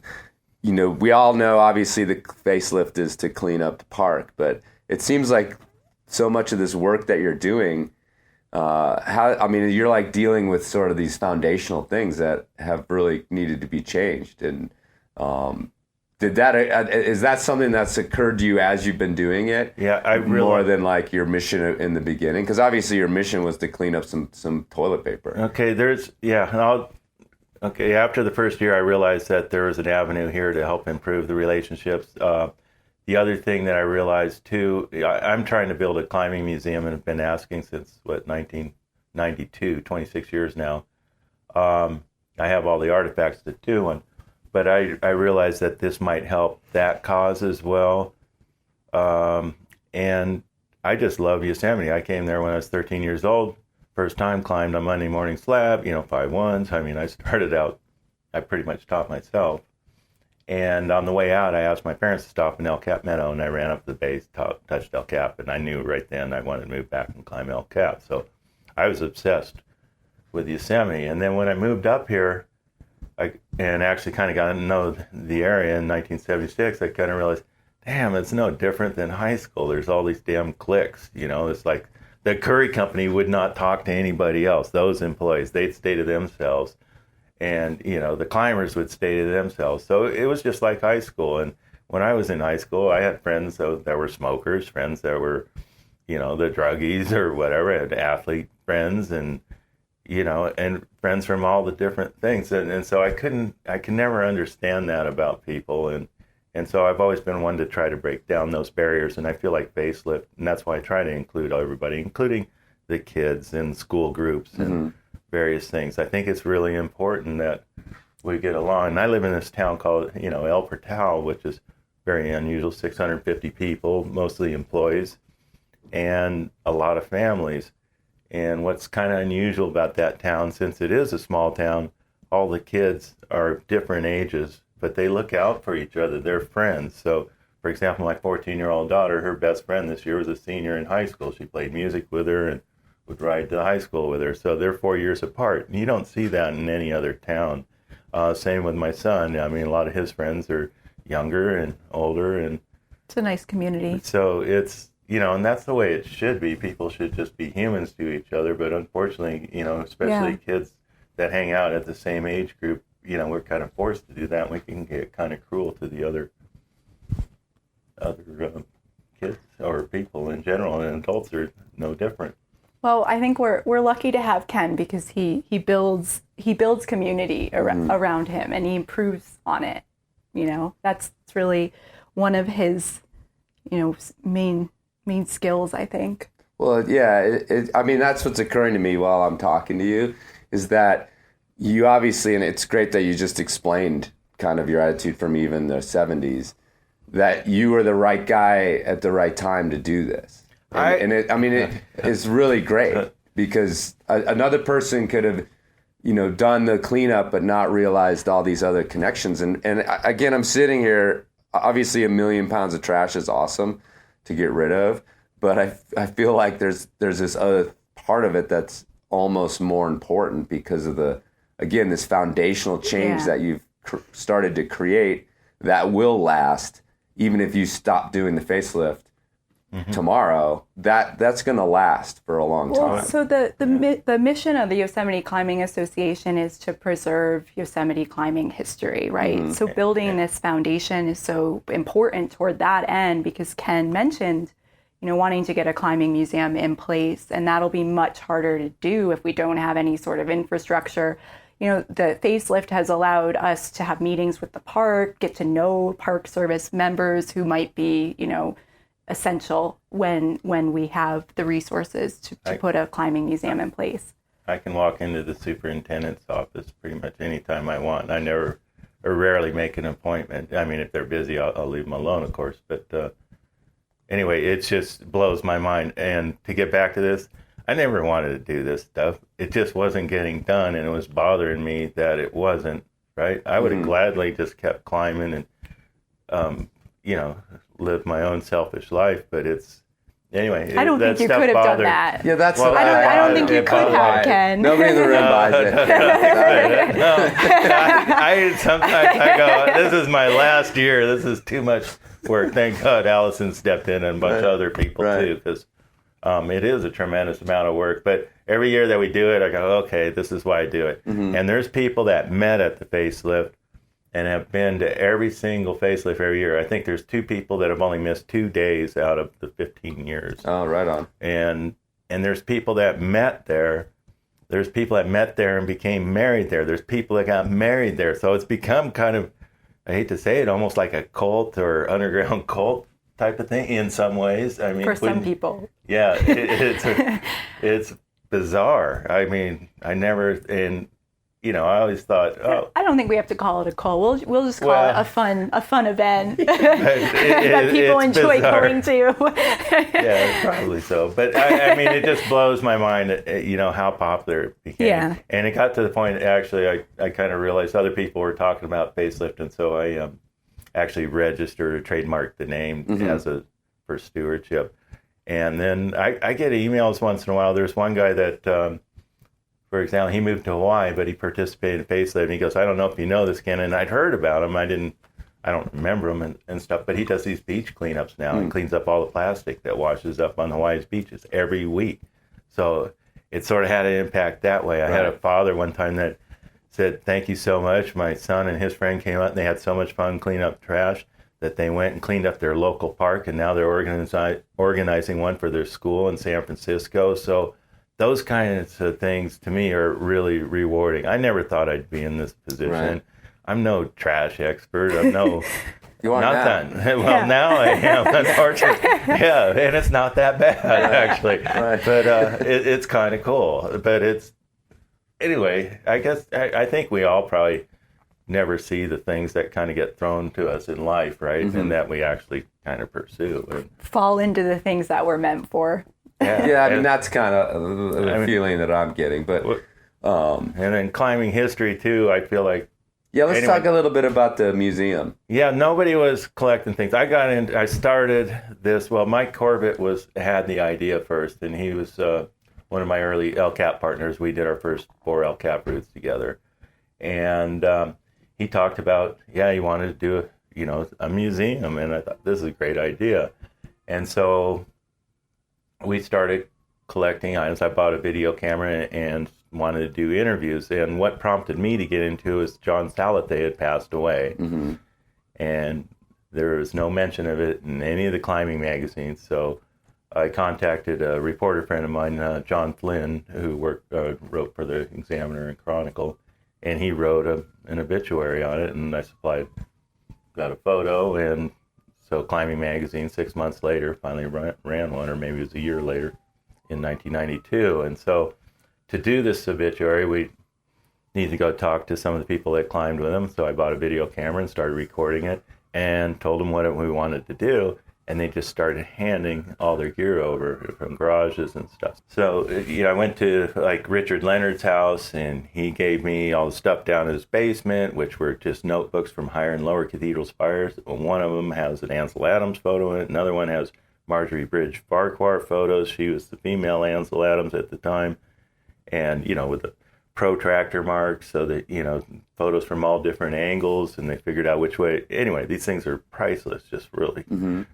we all know obviously the facelift is to clean up the park, but it seems like so much of this work that you're doing, you're like dealing with sort of these foundational things that have really needed to be changed. And is that something that's occurred to you as you've been doing it? Yeah, more than like your mission in the beginning, because obviously your mission was to clean up some toilet paper. Okay, after the first year, I realized that there was an avenue here to help improve the relationships. The other thing that I realized, too, I'm trying to build a climbing museum and have been asking since, 1992, 26 years now. I have all the artifacts to do one, but I realized that this might help that cause as well. And I just love Yosemite. I came there when I was 13 years old. First time climbed a Monday morning slab, 5-1s. I mean, I started out, I pretty much taught myself. And on the way out, I asked my parents to stop in El Cap Meadow, and I ran up to the base, touched El Cap, and I knew right then I wanted to move back and climb El Cap. So I was obsessed with Yosemite. And then when I moved up here, and actually kind of got to know the area in 1976, I kind of realized, damn, it's no different than high school. There's all these damn cliques, It's like the Curry Company would not talk to anybody else. Those employees, they'd stay to themselves. And, the climbers would stay to themselves. So it was just like high school. And when I was in high school, I had friends that were smokers, friends that were, the druggies or whatever. I had athlete friends and friends from all the different things. And so I can never understand that about people. And so I've always been one to try to break down those barriers. And I feel like facelift, and that's why I try to include everybody, including the kids and school groups and various things. I think it's really important that we get along. And I live in this town called, El Portal, which is very unusual, 650 people, mostly employees, and a lot of families. And what's kind of unusual about that town, since it is a small town, all the kids are different ages, but they look out for each other. They're friends. So, for example, my 14-year-old daughter, her best friend this year was a senior in high school. She played music with her and would ride to high school with her. So they're 4 years apart. And you don't see that in any other town. Same with my son. I mean, a lot of his friends are younger and older, and it's a nice community. So it's, and that's the way it should be. People should just be humans to each other. But unfortunately, especially kids that hang out at the same age group, we're kind of forced to do that. We can get kind of cruel to the other kids or people in general, and adults are no different. Well, I think we're lucky to have Ken because he builds community around him, and he improves on it. That's really one of his main skills, I think. Well, yeah, I mean, that's what's occurring to me while I'm talking to you, is that you obviously, and it's great that you just explained kind of your attitude from even the 70s, that you were the right guy at the right time to do this. It's really great because another person could have, done the cleanup but not realized all these other connections. And again, I'm sitting here, obviously 1 million pounds of trash is awesome to get rid of, but I feel like there's this other part of it that's almost more important because of this foundational change that you've started to create that will last, even if you stop doing the facelift tomorrow. That's going to last for a long time. So the mission of the Yosemite Climbing Association is to preserve Yosemite climbing history, right? Mm-hmm. So building this foundation is so important toward that end, because Ken mentioned, wanting to get a climbing museum in place, and that'll be much harder to do if we don't have any sort of infrastructure. The facelift has allowed us to have meetings with the park, get to know Park Service members who might be, essential when we have the resources to put a climbing museum in place. I can walk into the superintendent's office pretty much anytime I want. I never or rarely make an appointment. I mean, if they're busy, I'll leave them alone, of course. But anyway, it just blows my mind. And to get back to this, I never wanted to do this stuff. It just wasn't getting done, and it was bothering me that it wasn't, right? I would have gladly just kept climbing and, lived my own selfish life, but it's, anyway. I don't think you could have done that. Yeah, that's what I don't think you could have, Ken. Nobody in the room buys it. Sometimes I go, this is my last year. This is too much work. Thank God Allyson stepped in and a bunch of other people too, because it is a tremendous amount of work. But every year that we do it, I go, okay, this is why I do it. Mm-hmm. And there's people that met at the facelift and have been to every single facelift every year. I think there's 2 people that have only missed 2 days out of the 15 years. Oh, right on. And there's people that met there. There's people that met there and became married there. There's people that got married there. So it's become kind of, I hate to say it, almost like a cult or underground cult type of thing in some ways. I mean, for some people. Yeah, it's bizarre. I mean, I always thought, I don't think we have to call it a cult. We'll just call it a fun event that people enjoy going to. Yeah, probably so. But I mean, it just blows my mind, how popular it became. Yeah. And it got to the point, actually, I kind of realized other people were talking about facelift, and so I actually registered or trademarked the name for stewardship. And then I get emails once in a while. There's one guy that, for example, he moved to Hawaii, but he participated in facelift. And he goes, I don't know if you know this, Ken, and I'd heard about him. I don't remember him and stuff, but he does these beach cleanups now and cleans up all the plastic that washes up on Hawaii's beaches every week. So it sort of had an impact that way. I had a father one time that said, thank you so much. My son and his friend came out, and they had so much fun cleaning up trash that they went and cleaned up their local park, and now they're organizing one for their school in San Francisco. So those kinds of things, to me, are really rewarding. I never thought I'd be in this position. Right. I'm no trash expert. I'm no you are nothing. Now. Well, now I am, unfortunately. Yeah, and it's not that bad, actually. Right. But it's kind of cool. But it's, anyway, I guess, I think we all probably never see the things that kind of get thrown to us in life, right? Mm-hmm. And that we actually kind of pursue. And fall into the things that we're meant for. Yeah, I mean, that's kind of the feeling that I'm getting. But and then climbing history, too, I feel like. Yeah, let's talk a little bit about the museum. Yeah, nobody was collecting things. I started this, Mike Corbett had the idea first, and he was one of my early LCAP partners. We did our first 4 LCAP routes together. And he talked about, he wanted to do a museum. And I thought, this is a great idea. And so we started collecting items. I bought a video camera and wanted to do interviews. And what prompted me to get into is John Salathe had passed away. Mm-hmm. And there was no mention of it in any of the climbing magazines. So I contacted a reporter friend of mine, John Flynn, who wrote for the Examiner and Chronicle, and he wrote an obituary on it, and I got a photo, and so Climbing Magazine 6 months later finally ran one, or maybe it was a year later, in 1992. And so to do this obituary, we needed to go talk to some of the people that climbed with him, so I bought a video camera and started recording it, and told them what we wanted to do. And they just started handing all their gear over from garages and stuff. So, I went to like Richard Leonard's house, and he gave me all the stuff down in his basement, which were just notebooks from higher and lower cathedral spires. One of them has an Ansel Adams photo in it. Another one has Marjorie Bridge Farquhar photos. She was the female Ansel Adams at the time. And, with the protractor marks, so that, photos from all different angles, and they figured out which way. Anyway, these things are priceless, just really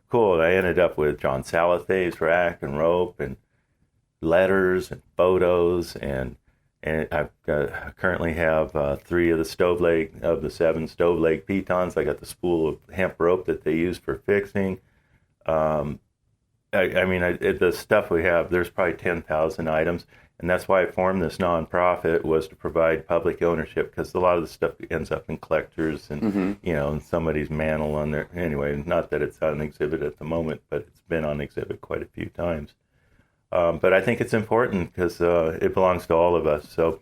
cool. I ended up with John Salathe's rack and rope and letters and photos, and I currently have 3 of the the 7 stove leg pitons. I got the spool of hemp rope that they use for fixing. The stuff we have, there's probably 10,000 items. And that's why I formed this nonprofit, was to provide public ownership, because a lot of the stuff ends up in collectors and, in somebody's mantle on there. Anyway, not that it's on exhibit at the moment, but it's been on exhibit quite a few times. But I think it's important because it belongs to all of us. So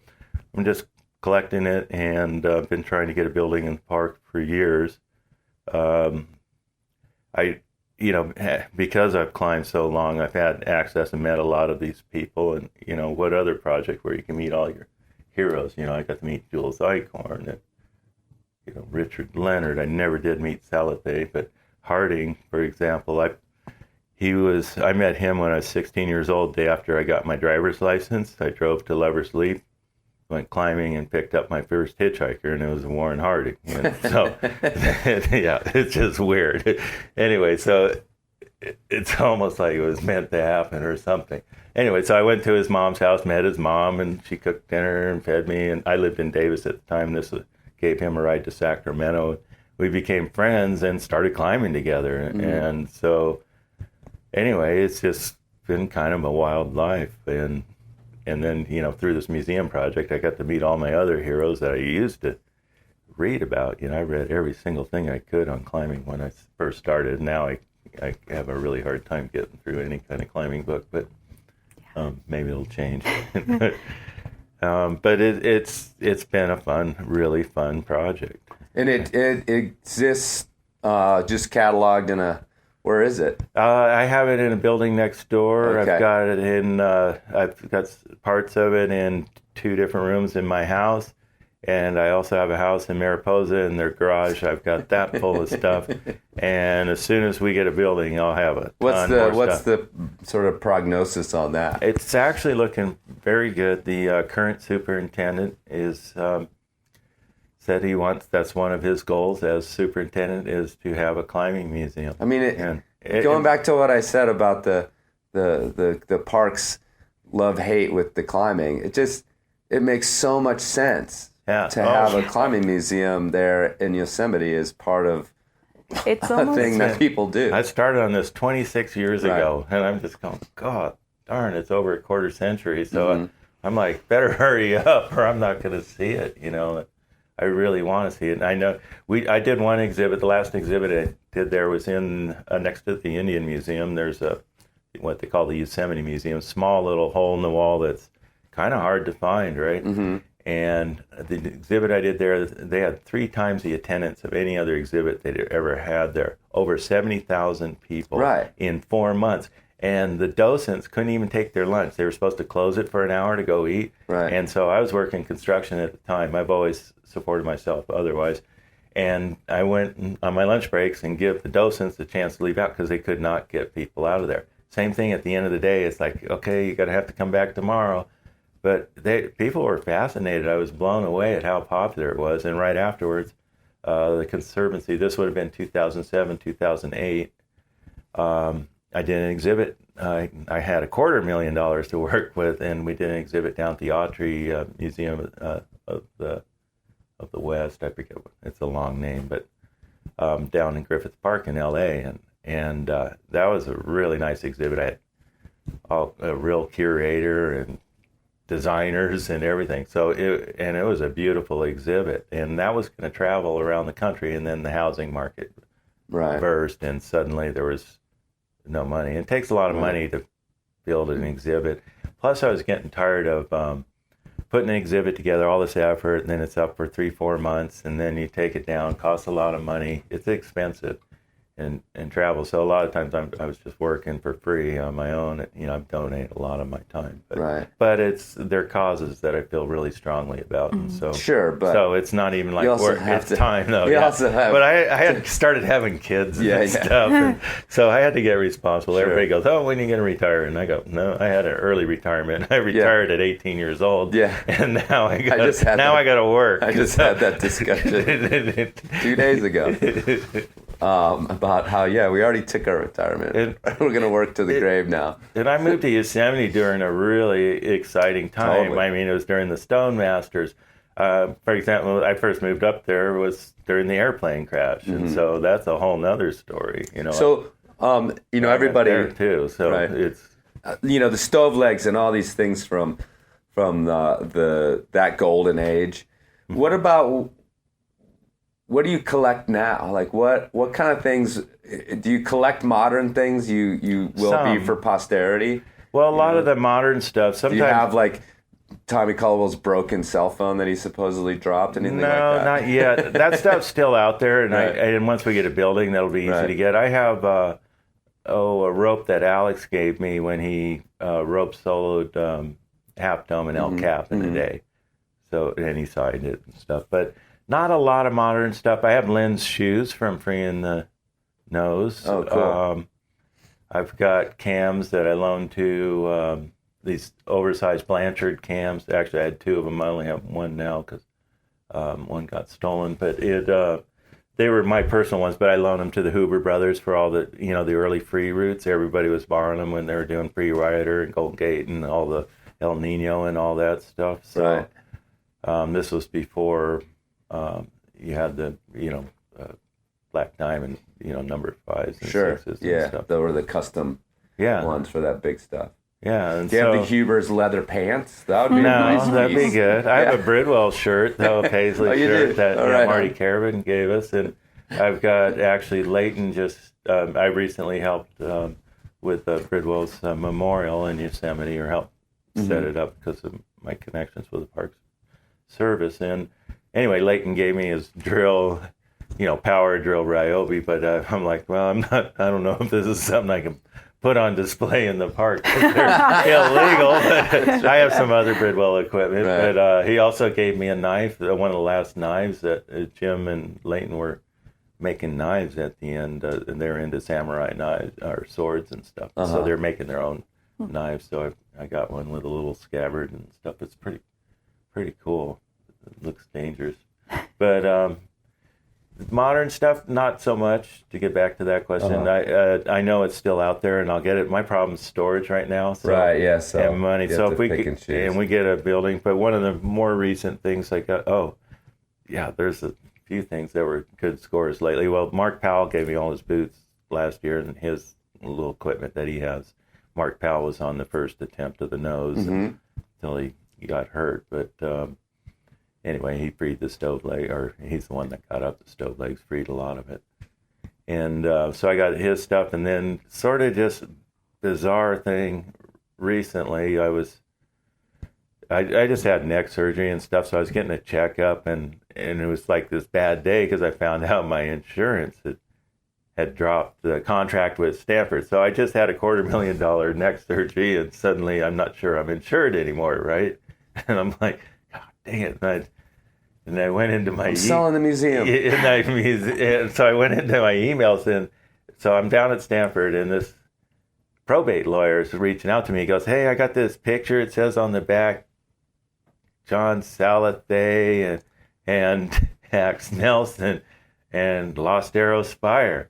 I'm just collecting it, and I've been trying to get a building in the park for years. Because I've climbed so long, I've had access and met a lot of these people, and, what other project where you can meet all your heroes? I got to meet Jules Eichhorn and, Richard Leonard. I never did meet Salathe, but Harding, for example, I met him when I was 16 years old, the day after I got my driver's license. I drove to Lover's Leap, went climbing, and picked up my first hitchhiker, and it was Warren Harding. So, it's just weird. Anyway, so it's almost like it was meant to happen or something. Anyway, so I went to his mom's house, met his mom, and she cooked dinner and fed me. And I lived in Davis at the time. This gave him a ride to Sacramento. We became friends and started climbing together. And so, anyway, it's just been kind of a wild life. And then, through this museum project, I got to meet all my other heroes that I used to read about. I read every single thing I could on climbing when I first started. Now I have a really hard time getting through any kind of climbing book, but maybe it'll change. But it's been a really fun project. And it exists just cataloged in a... Where is it? I have it in a building next door. Okay. I've got it I've got parts of it in 2 different rooms in my house. And I also have a house in Mariposa in their garage. I've got that full of stuff. And as soon as we get a building, I'll have a ton more What's stuff. the sort of prognosis on that? It's actually looking very good. The current superintendent is... said that's one of his goals as superintendent, is to have a climbing museum. I mean, going back to what I said about the park's love-hate with the climbing, it makes so much sense to have a climbing museum there in Yosemite as part of a thing that people do. I started on this 26 years ago, and I'm just going, God darn, it's over a quarter century. So I'm like, better hurry up or I'm not going to see it, I really want to see it. And I know I did one exhibit. The last exhibit I did there was in next to the Indian Museum. There's what they call the Yosemite Museum, small little hole in the wall that's kind of hard to find, right? Mm-hmm. And the exhibit I did there, they had 3 times the attendance of any other exhibit they'd ever had there. Over 70,000 people in 4 months. And the docents couldn't even take their lunch. They were supposed to close it for an hour to go eat. Right. And so I was working construction at the time. I've always supported myself otherwise. And I went on my lunch breaks and give the docents a chance to leave out because they could not get people out of there. same thing at the end of the day. It's like, okay, you're going to have to come back tomorrow. But people were fascinated. I was blown away at how popular it was. And right afterwards, the Conservancy, this would have been 2007, 2008, I did an exhibit. I had $250,000 to work with, and we did an exhibit down at the Autry Museum of the West. I forget it's a long name, but down in Griffith Park in L.A. And that was a really nice exhibit. I had a real curator and designers and everything. So it was a beautiful exhibit, and that was going to travel around the country. And then the housing market burst, and suddenly there was no money. It takes a lot of money to build an exhibit. Plus, I was getting tired of putting an exhibit together, all this effort, and then it's up for 3-4 months, and then you take it down. Costs a lot of money. It's expensive. And travel. So a lot of times I was just working for free on my own. I've donated a lot of my time. But they're causes that I feel really strongly about. And so so it's not even like work. It's time though. But I had started having kids and stuff. And so I had to get responsible. Everybody goes, "Oh, when are you going to retire?" And I go, "No, I had an early retirement. I retired at 18 years old. And now I got to work." I just had that discussion 2 days ago. About how, we already took our retirement. We're going to work to the grave now. And I moved to Yosemite during a really exciting time. Totally. I mean, it was during the Stone Masters. For example, I first moved up there was during the airplane crash. Mm-hmm. And so that's a whole nother story. So, everybody... there too, so it's... the stove legs and all these things from that golden age. What about... What do you collect now? Like what kind of things do you collect? Modern things you will be for posterity? Well, a lot of the modern stuff. Sometimes do you have like Tommy Caldwell's broken cell phone that he supposedly dropped? Anything like that? No, not yet. That stuff's still out there, and and once we get a building, that'll be easy to get. I have a rope that Alex gave me when he rope soloed Half Dome and El Cap in a day. So and he signed it and stuff, but. Not a lot of modern stuff. I have Lynn's shoes from Freeing the Nose. Oh, cool. I've got cams that I loaned to, these oversized Blanchard cams. Actually, I had 2 of them. I only have one now because one got stolen. But they were my personal ones, but I loaned them to the Hoover brothers for all the, the early free routes. Everybody was borrowing them when they were doing Free Rider and Gold Gate and all the El Nino and all that stuff. So this was before... you had the, Black Diamond, number 5s and 6s and stuff. Those were the custom ones for that big stuff. Yeah. And do you have the Huber's leather pants? That would be a nice piece. That'd be good. I have a Bridwell shirt, a Paisley shirt that Marty Carabin gave us. And I've got, actually, Leighton I recently helped with Bridwell's memorial in Yosemite, or helped set it up because of my connections with the Parks Service. And anyway, Leighton gave me his drill, power drill Ryobi, but I'm like, well, I don't know if this is something I can put on display in the park. They're illegal, but I have some other Bridwell equipment. Right. But he also gave me a knife, one of the last knives that Jim and Leighton were making knives at the end, and they're into samurai knives, or swords and stuff. So they're making their own knives. So I got one with a little scabbard and stuff. It's pretty cool. It looks dangerous, but modern stuff, not so much. To get back to that question, I know it's still out there, and I'll get it. My problem is storage right now, and money. So if we get a building, but one of the more recent things I got, there's a few things that were good scores lately. Well, Mark Powell gave me all his boots last year, and his little equipment that he has. Mark Powell was on the first attempt of the nose until he got hurt, but. Anyway, he freed the stove leg, or he's the one that got up the stove legs, freed a lot of it. And so I got his stuff, and then sort of just bizarre thing recently, I just had neck surgery and stuff, so I was getting a checkup, and it was like this bad day because I found out my insurance had dropped the contract with Stanford. So I just had a $250,000 neck surgery, and suddenly I'm not sure I'm insured anymore, right? And I'm like, dang it. And I went into my... selling the museum. And so I went into my emails, and so I'm down at Stanford, and this probate lawyer is reaching out to me. He goes, "Hey, I got this picture. It says on the back, John Salathe and Max Nelson and Lost Arrow Spire."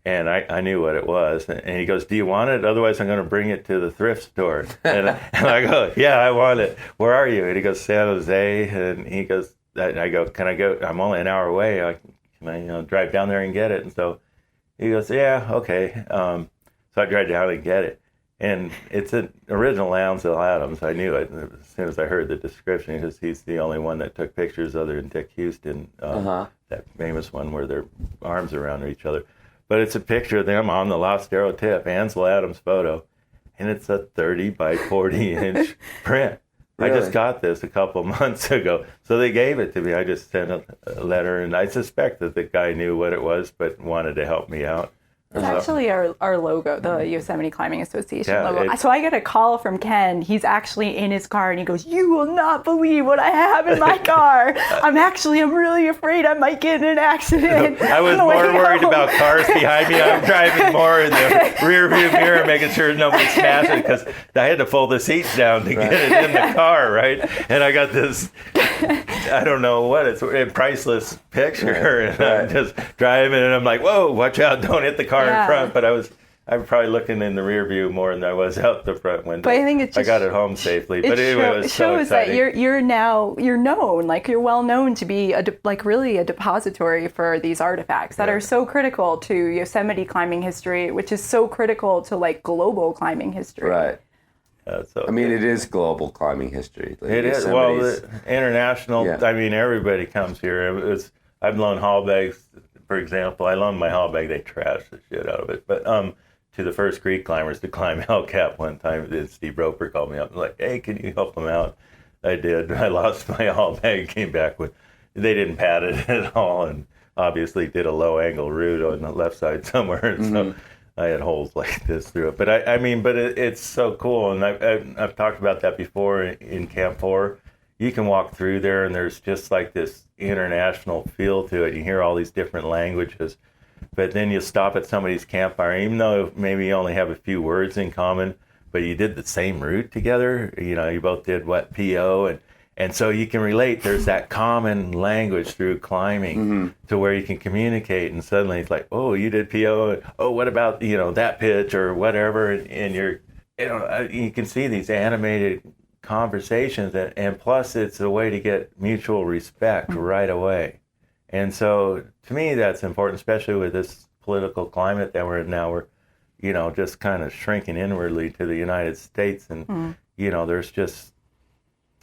And I knew what it was. And he goes, "Do you want it? Otherwise, I'm going to bring it to the thrift store." And I go, "Yeah, I want it. Where are you?" And he goes, "San Jose." And he goes, I go, "Can I go? I'm only an hour away. Can I drive down there and get it?" And so he goes, "Yeah, okay." So I drive down and get it. And it's an original Lounsville Adams. I knew it as soon as I heard the description, because he's the only one that took pictures other than Dick Houston, that famous one where their arms are around each other. But it's a picture of them on the Lost Arrow tip, Ansel Adams photo, and it's a 30 by 40 inch print. Really? I just got this a couple months ago, so they gave it to me. I just sent a letter, and I suspect that the guy knew what it was, but wanted to help me out. It's actually our logo, the Yosemite Climbing Association logo. So I get a call from Ken. He's actually in his car, and he goes, "You will not believe what I have in my car. I'm really afraid I might get in an accident." I was more worried about cars behind me. I'm driving more in the rear view mirror, making sure nobody smashes it, because I had to fold the seats down to get it in the car, right? And I got this, I don't know what, it's a priceless picture, and I'm just driving, and I'm like, "Whoa, watch out, don't hit the car in front." But I was probably looking in the rear view more than I was out the front window. But I think it got it home safely. But anyway, it was so shows exciting. That you're known, like you're well known to be really a depository for these artifacts that are so critical to Yosemite climbing history, which is so critical to like global climbing history. Right. So I mean, it is global climbing history. Like it is. Well, the international. Yeah. I mean, everybody comes here. I've loaned haul bags. For example, I loaned my haul bag. They trashed the shit out of it. But to the First Creek climbers to climb El Cap one time, Steve Roper called me up and was like, "Hey, can you help them out?" I did. I lost my haul bag. Came back with. They didn't pad it at all, and obviously did a low angle route on the left side somewhere. And so I had holes like this through it. But it's so cool. And I've talked about that before in Camp 4. You can walk through there, and there's just like this international feel to it. You hear all these different languages. But then you stop at somebody's campfire, even though maybe you only have a few words in common, but you did the same route together. You both did what, PO, and so you can relate. There's that common language through climbing to where you can communicate, and suddenly it's like, "Oh, you did PO. Oh, what about that pitch or whatever?" And you're, you can see these animated conversations, and plus it's a way to get mutual respect right away. And so to me that's important, especially with this political climate that we're in now. We're just kind of shrinking inwardly to the United States, and there's just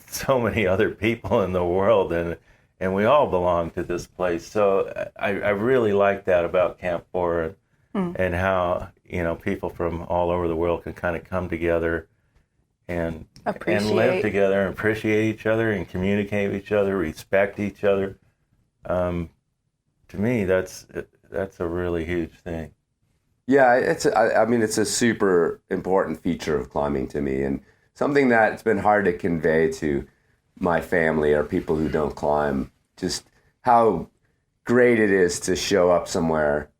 so many other people in the world, and we all belong to this place. So I really like that about Camp 4, and how people from all over the world can kind of come together and live together and appreciate each other and communicate with each other, respect each other. To me, that's a really huge thing. Yeah, it's a super important feature of climbing to me, and something that's been hard to convey to my family or people who don't climb, just how great it is to show up somewhere,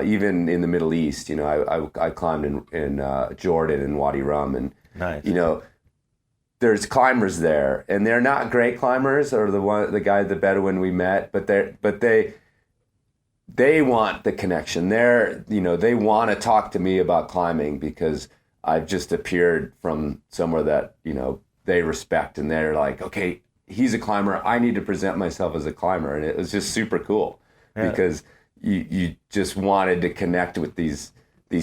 even in the Middle East. I climbed in Jordan and Wadi Rum, and nice. There's climbers there, and they're not great climbers, or the Bedouin we met, but they want the connection. They want to talk to me about climbing because I've just appeared from somewhere that they respect, and they're like, "Okay, he's a climber. I need to present myself as a climber," and it was just super cool because you just wanted to connect with these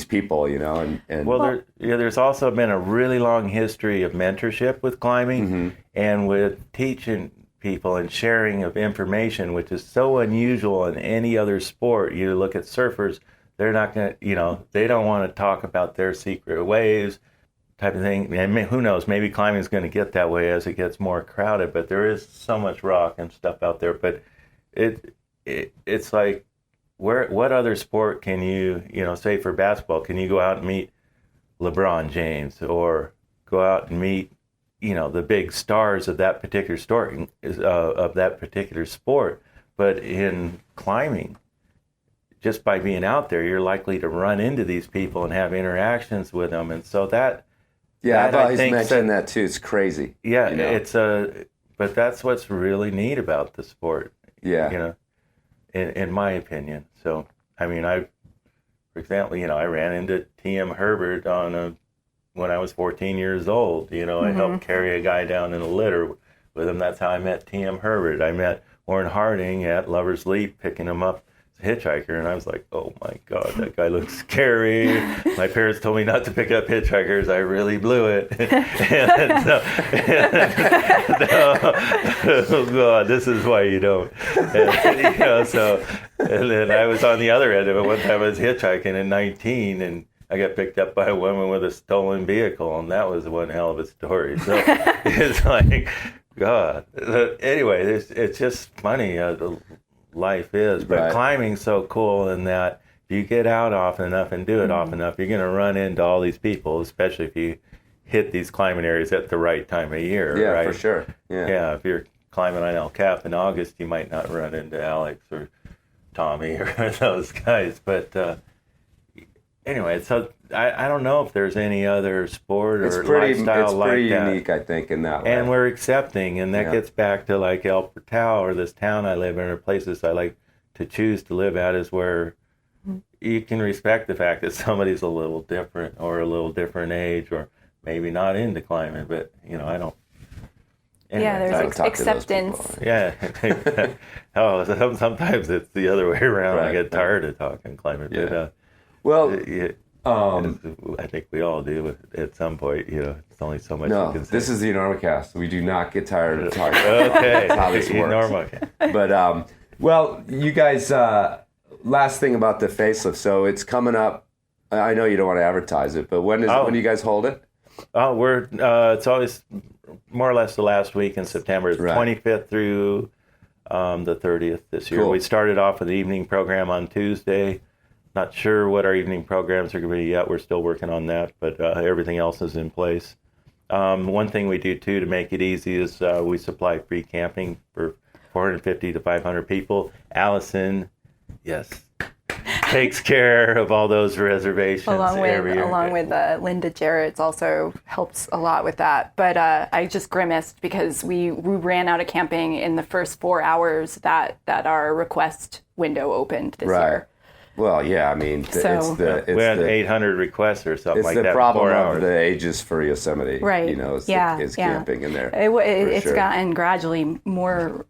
people, and well, there's also been a really long history of mentorship with climbing and with teaching people and sharing of information, which is so unusual in any other sport. You look at surfers, they're not going to, they don't want to talk about their secret ways type of thing. And who knows, maybe climbing is going to get that way as it gets more crowded, but there is so much rock and stuff out there. But it's like, what other sport can you, say for basketball, can you go out and meet LeBron James or go out and meet, the big stars of that particular sport? But in climbing, just by being out there, you're likely to run into these people and have interactions with them. And so that, I've always mentioned that too. It's crazy. Yeah, you know? But that's what's really neat about the sport. Yeah. You know, in my opinion. So, I mean, for example, you know, I ran into T.M. Herbert when I was 14 years old. You know, I helped carry a guy down in a litter with him. That's how I met T.M. Herbert. I met Warren Harding at Lover's Leap, picking him up as a hitchhiker, and I was like, oh my God, that guy looks scary. My parents told me not to pick up hitchhikers. I really blew it. Oh God, this is why you don't. And, you know, and then I was on the other end of it. One time I was hitchhiking at 19, and I got picked up by a woman with a stolen vehicle, and that was one hell of a story. So it's like, God. Anyway, it's just funny how life is. But climbing's so cool in that if you get out often enough and do it often enough, you're going to run into all these people, especially if you hit these climbing areas at the right time of year. Yeah, right? for sure. Yeah, if you're climbing on El Cap in August, you might not run into Alex or Tommy or those guys. But anyway, so I don't know if there's any other sport or lifestyle like that. It's pretty unique, I think, in that way. And we're accepting, and that gets back to like El Portal or this town I live in or places I like to choose to live at, is where you can respect the fact that somebody's a little different or a little different age or maybe not into climbing, but, you know, I don't. Anyway, there's acceptance. Yeah. Sometimes it's the other way around. I get tired of talking climbing. Yeah. But, I think we all do at some point. You know, it's only so much you can say. This is the Enormocast. We do not get tired of talking. Okay. That's how this works. But, well, you guys, last thing about the facelift. So it's coming up. I know you don't want to advertise it, but when do you guys hold it? Oh, it's always more or less the last week in September. It's 25th through the 30th this year. Cool. We started off with the evening program on Tuesday. Not sure what our evening programs are going to be yet. We're still working on that, but everything else is in place. One thing we do, too, to make it easy is we supply free camping for 450 to 500 people. Allyson, takes care of all those reservations every year. Along with Linda Jarrett's also helps a lot with that. But I just grimaced because we ran out of camping in the first 4 hours that our request window opened this year. Well, yeah, I mean, we had 800 requests or something like that. It's the problem of the ages for Yosemite, right? You know, is camping in there. It's gotten gradually more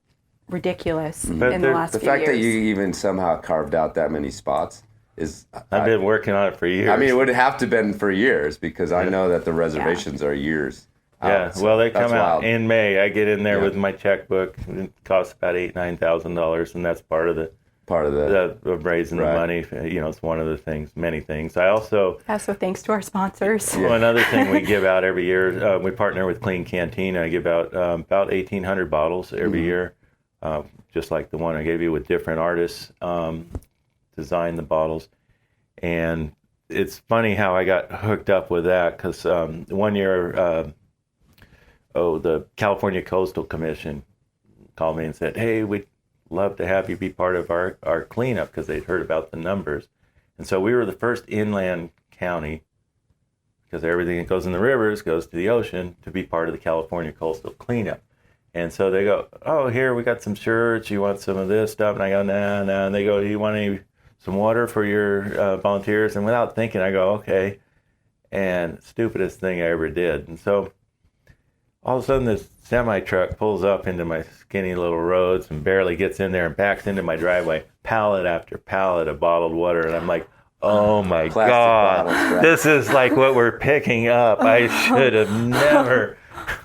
ridiculous in the last few years. The fact that you even somehow carved out that many spots is... I've been working on it for years. I mean, it would have to been for years because I know that the reservations are years out. Well, they come out in May. I get in there with my checkbook. It costs about $8,000-$9,000, and that's part of raising the money. You know, it's one of the things, many things. I also... so thanks to our sponsors. Well, another thing we give out every year, we partner with Clean Canteen. I give out about 1,800 bottles every year, just like the one I gave you, with different artists design the bottles. And it's funny how I got hooked up with that, because one year, the California Coastal Commission called me and said, hey, we'd love to have you be part of our cleanup, because they'd heard about the numbers. And so we were the first inland county, because everything that goes in the rivers goes to the ocean, to be part of the California Coastal Cleanup. And so they go, oh, here, we got some shirts. You want some of this stuff? And I go, nah. And they go, do you want some water for your volunteers? And without thinking, I go, okay. And stupidest thing I ever did. And so all of a sudden, this semi-truck pulls up into my skinny little roads and barely gets in there and backs into my driveway, pallet after pallet of bottled water. And I'm like, oh, my God, this is like what we're picking up. I should have never...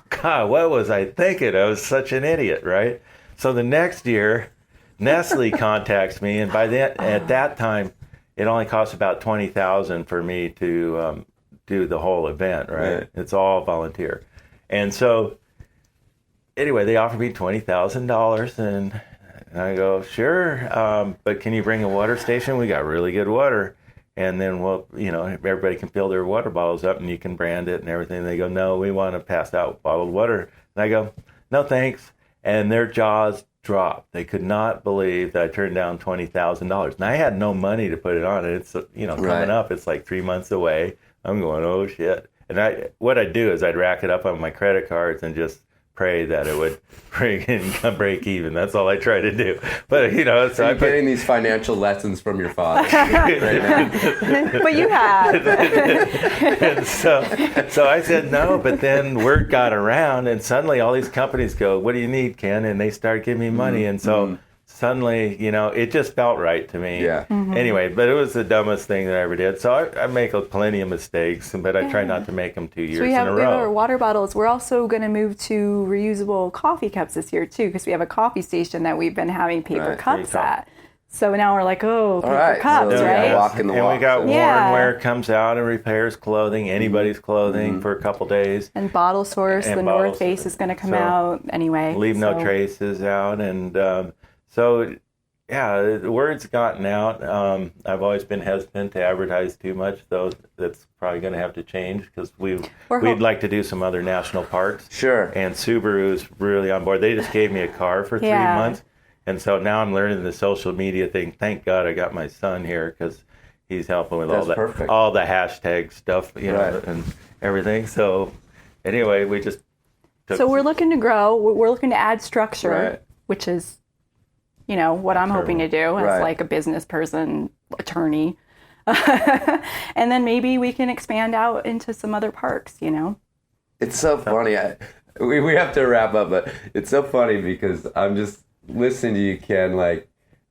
God, what was I thinking? I was such an idiot, right? So the next year, Nestle contacts me, and at that time, it only cost about $20,000 for me to do the whole event, right? It's all volunteer. And so, anyway, they offered me $20,000, and I go, sure, but can you bring a water station? We got really good water. And then, everybody can fill their water bottles up, and you can brand it and everything. They go, no, we want to pass out bottled water. And I go, no, thanks. And their jaws dropped. They could not believe that I turned down $20,000. And I had no money to put it on. It's, coming up, it's like 3 months away. I'm going, oh shit. And what I'd do is I'd rack it up on my credit cards and just pray that it would break even. That's all I try to do. But, so I'm getting these financial lessons from your father right now. But you have. And so I said no, but then word got around, and suddenly all these companies go, what do you need, Ken? And they start giving me money. And so suddenly, it just felt right to me. Yeah. Anyway, but it was the dumbest thing that I ever did. So I make plenty of mistakes, but I try not to make them 2 years in a row. We have our water bottles. We're also going to move to reusable coffee cups this year, too, because we have a coffee station that we've been having paper cups at. So now we're like, paper cups, right? Walking the walk. And we got Warren Wear comes out and repairs clothing, anybody's clothing for a couple days. And Bottle Source, the North Face is going to come out anyway. Leave No Traces out. And so, the word's gotten out. I've always been hesitant to advertise too much, though that's probably going to have to change because we'd like to do some other national parks. Sure. And Subaru's really on board. They just gave me a car for 3 months. And so now I'm learning the social media thing. Thank God I got my son here because he's helping with all the hashtag stuff, and everything. So anyway, we just we're looking to grow. We're looking to add structure, which is what I'm hoping to do as like a business person, attorney. And then maybe we can expand out into some other parks, It's so funny. We have to wrap up, but it's so funny because I'm just listening to you, Ken, like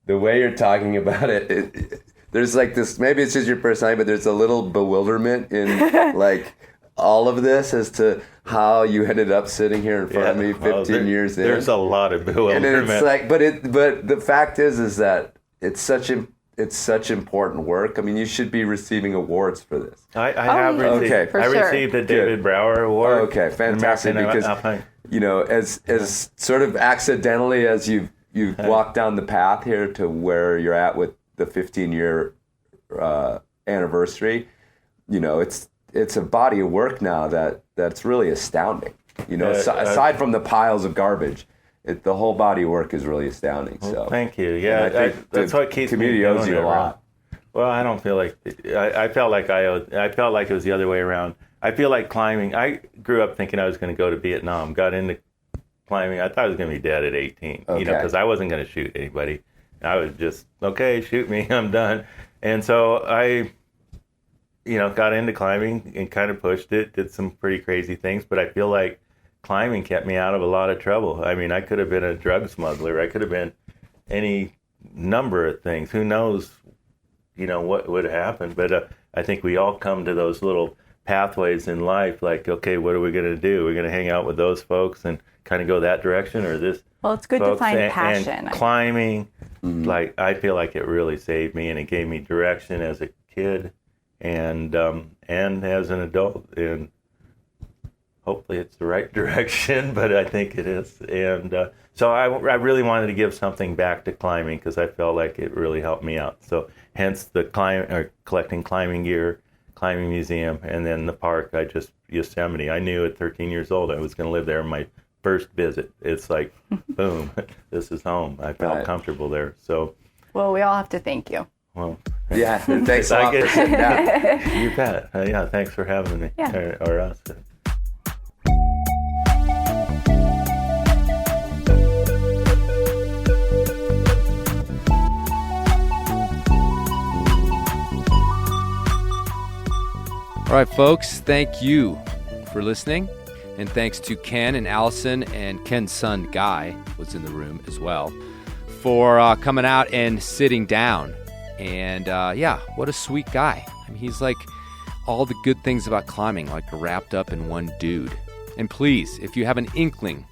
the way you're talking about it, there's like this, maybe it's just your personality, but there's a little bewilderment in like all of this as to how you ended up sitting here in front of me 15 years in. There's a lot of bewilderment. And it's like, but the fact is that it's such important work. I mean, you should be receiving awards for this. I have received. I received a David Brower Award. Okay, fantastic. Because as sort of accidentally as you've walked down the path here to where you're at with the 15-year anniversary, it's a body of work now that's really astounding. Aside from the piles of garbage, the whole body of work is really astounding. So thank you. Yeah, that's what keeps community me owes you a lot. Well, I don't feel like I felt like I felt like it was the other way around. I feel like climbing. I grew up thinking I was going to go to Vietnam. Got into climbing. I thought I was going to be dead at 18. Because I wasn't going to shoot anybody. I was just shoot me. I'm done. And so I got into climbing and kind of pushed it. Did some pretty crazy things, but I feel like climbing kept me out of a lot of trouble. I mean, I could have been a drug smuggler. I could have been any number of things. Who knows, what would happen. But I think we all come to those little pathways in life, like, okay, what are we going to do? We're going to hang out with those folks and kind of go that direction, or this. Well, it's good to find passion. And climbing, like, I feel like it really saved me, and it gave me direction as a kid and as an adult. And hopefully it's the right direction, but I think it is. And so I really wanted to give something back to climbing because I felt like it really helped me out. So hence the collecting climbing gear, climbing museum, and then the park. Yosemite. I knew at 13 years old I was going to live there. My first visit, it's like, boom, this is home. I felt comfortable there. So, well, we all have to thank you. Well, yeah, thanks a lot for sitting down. You bet. Thanks for having me. Yeah. Or us. All right, folks, thank you for listening. And thanks to Ken and Allyson, and Ken's son, Guy, was in the room as well, for coming out and sitting down. And what a sweet guy. I mean, he's like all the good things about climbing, like wrapped up in one dude. And please, if you have an inkling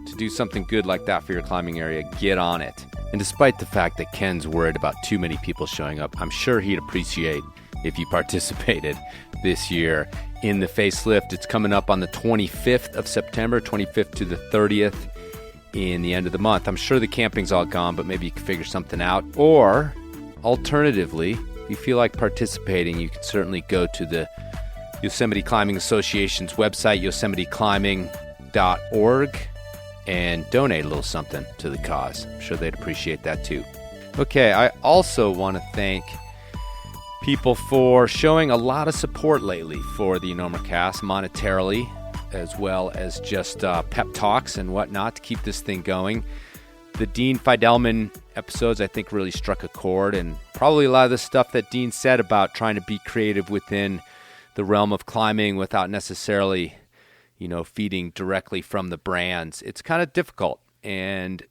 to do something good like that for your climbing area, get on it. And despite the fact that Ken's worried about too many people showing up, I'm sure he'd appreciate if you participated this year in the Facelift. It's coming up on the 25th of September, 25th to the 30th in the end of the month. I'm sure the camping's all gone, but maybe you can figure something out. Or, alternatively, if you feel like participating, you can certainly go to the Yosemite Climbing Association's website, yosemiteclimbing.org, and donate a little something to the cause. I'm sure they'd appreciate that too. Okay, I also want to thank people for showing a lot of support lately for the Enormocast monetarily, as well as just pep talks and whatnot to keep this thing going. The Dean Fidelman episodes, I think, really struck a chord, and probably a lot of the stuff that Dean said about trying to be creative within the realm of climbing without necessarily, feeding directly from the brands. It's kind of difficult, and,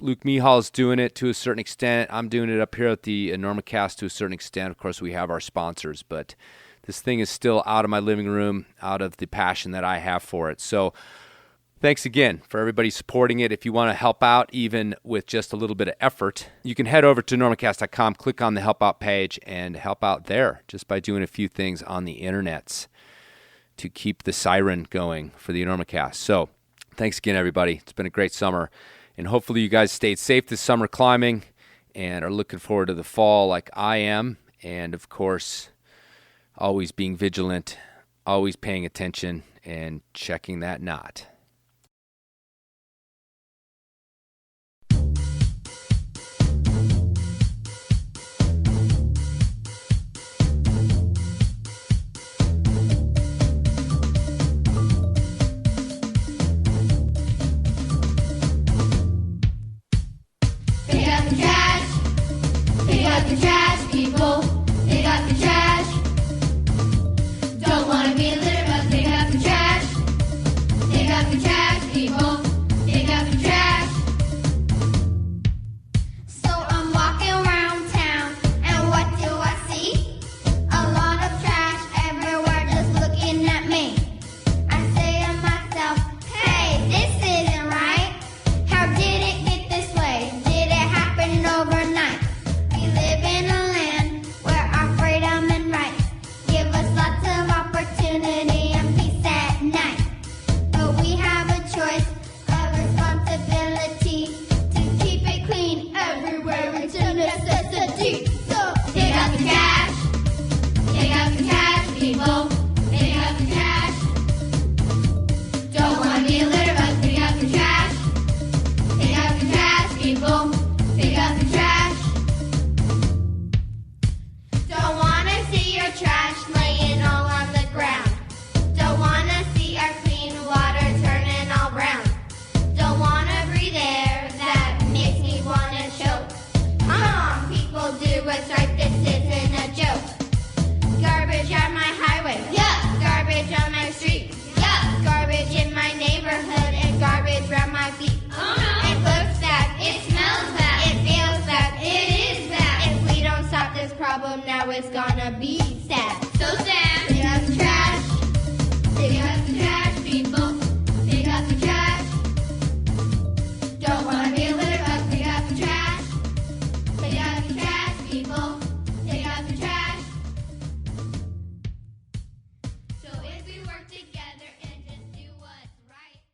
Luke Mihal's doing it to a certain extent. I'm doing it up here at the Enormocast to a certain extent. Of course, we have our sponsors, but this thing is still out of my living room, out of the passion that I have for it. So thanks again for everybody supporting it. If you want to help out, even with just a little bit of effort, you can head over to enormocast.com, click on the Help Out page, and help out there just by doing a few things on the internets to keep the siren going for the Enormocast. So thanks again, everybody. It's been a great summer. And hopefully you guys stayed safe this summer climbing and are looking forward to the fall like I am. And, of course, always being vigilant, always paying attention, and checking that knot. Pick up your trash, people. Pick up your trash. Don't wanna be a litter, but pick up your trash. Pick up your trash, people. Pick up your trash. So I'm walking around town, and what do I see? A lot of trash everywhere just looking at me. I say to myself, hey, this isn't right. How did it get this way? Did it happen overnight? We live in a land where our freedom and rights give us lots of opportunity and peace at night. But we have a choice of responsibility to keep it clean everywhere. It's a necessity. So pick up your trash. Pick up your trash, people. Pick up your trash. Don't want to be a litter, but pick up your trash. Pick up your trash, people. Pick up your trash. Don't wanna see your trash laying all on the ground. Don't wanna see our clean water turning all brown. Don't wanna breathe air that makes me wanna choke. Come on, people, do what's right, this isn't a joke. Garbage on my highway, yuck. Garbage on my street, yuck. Garbage in my neighborhood and garbage around my feet. Oh no. It looks bad, it smells bad, it feels bad, it is bad. If we don't stop this problem now, it's gonna be sad. So sad. Pick up the trash. Pick up the trash.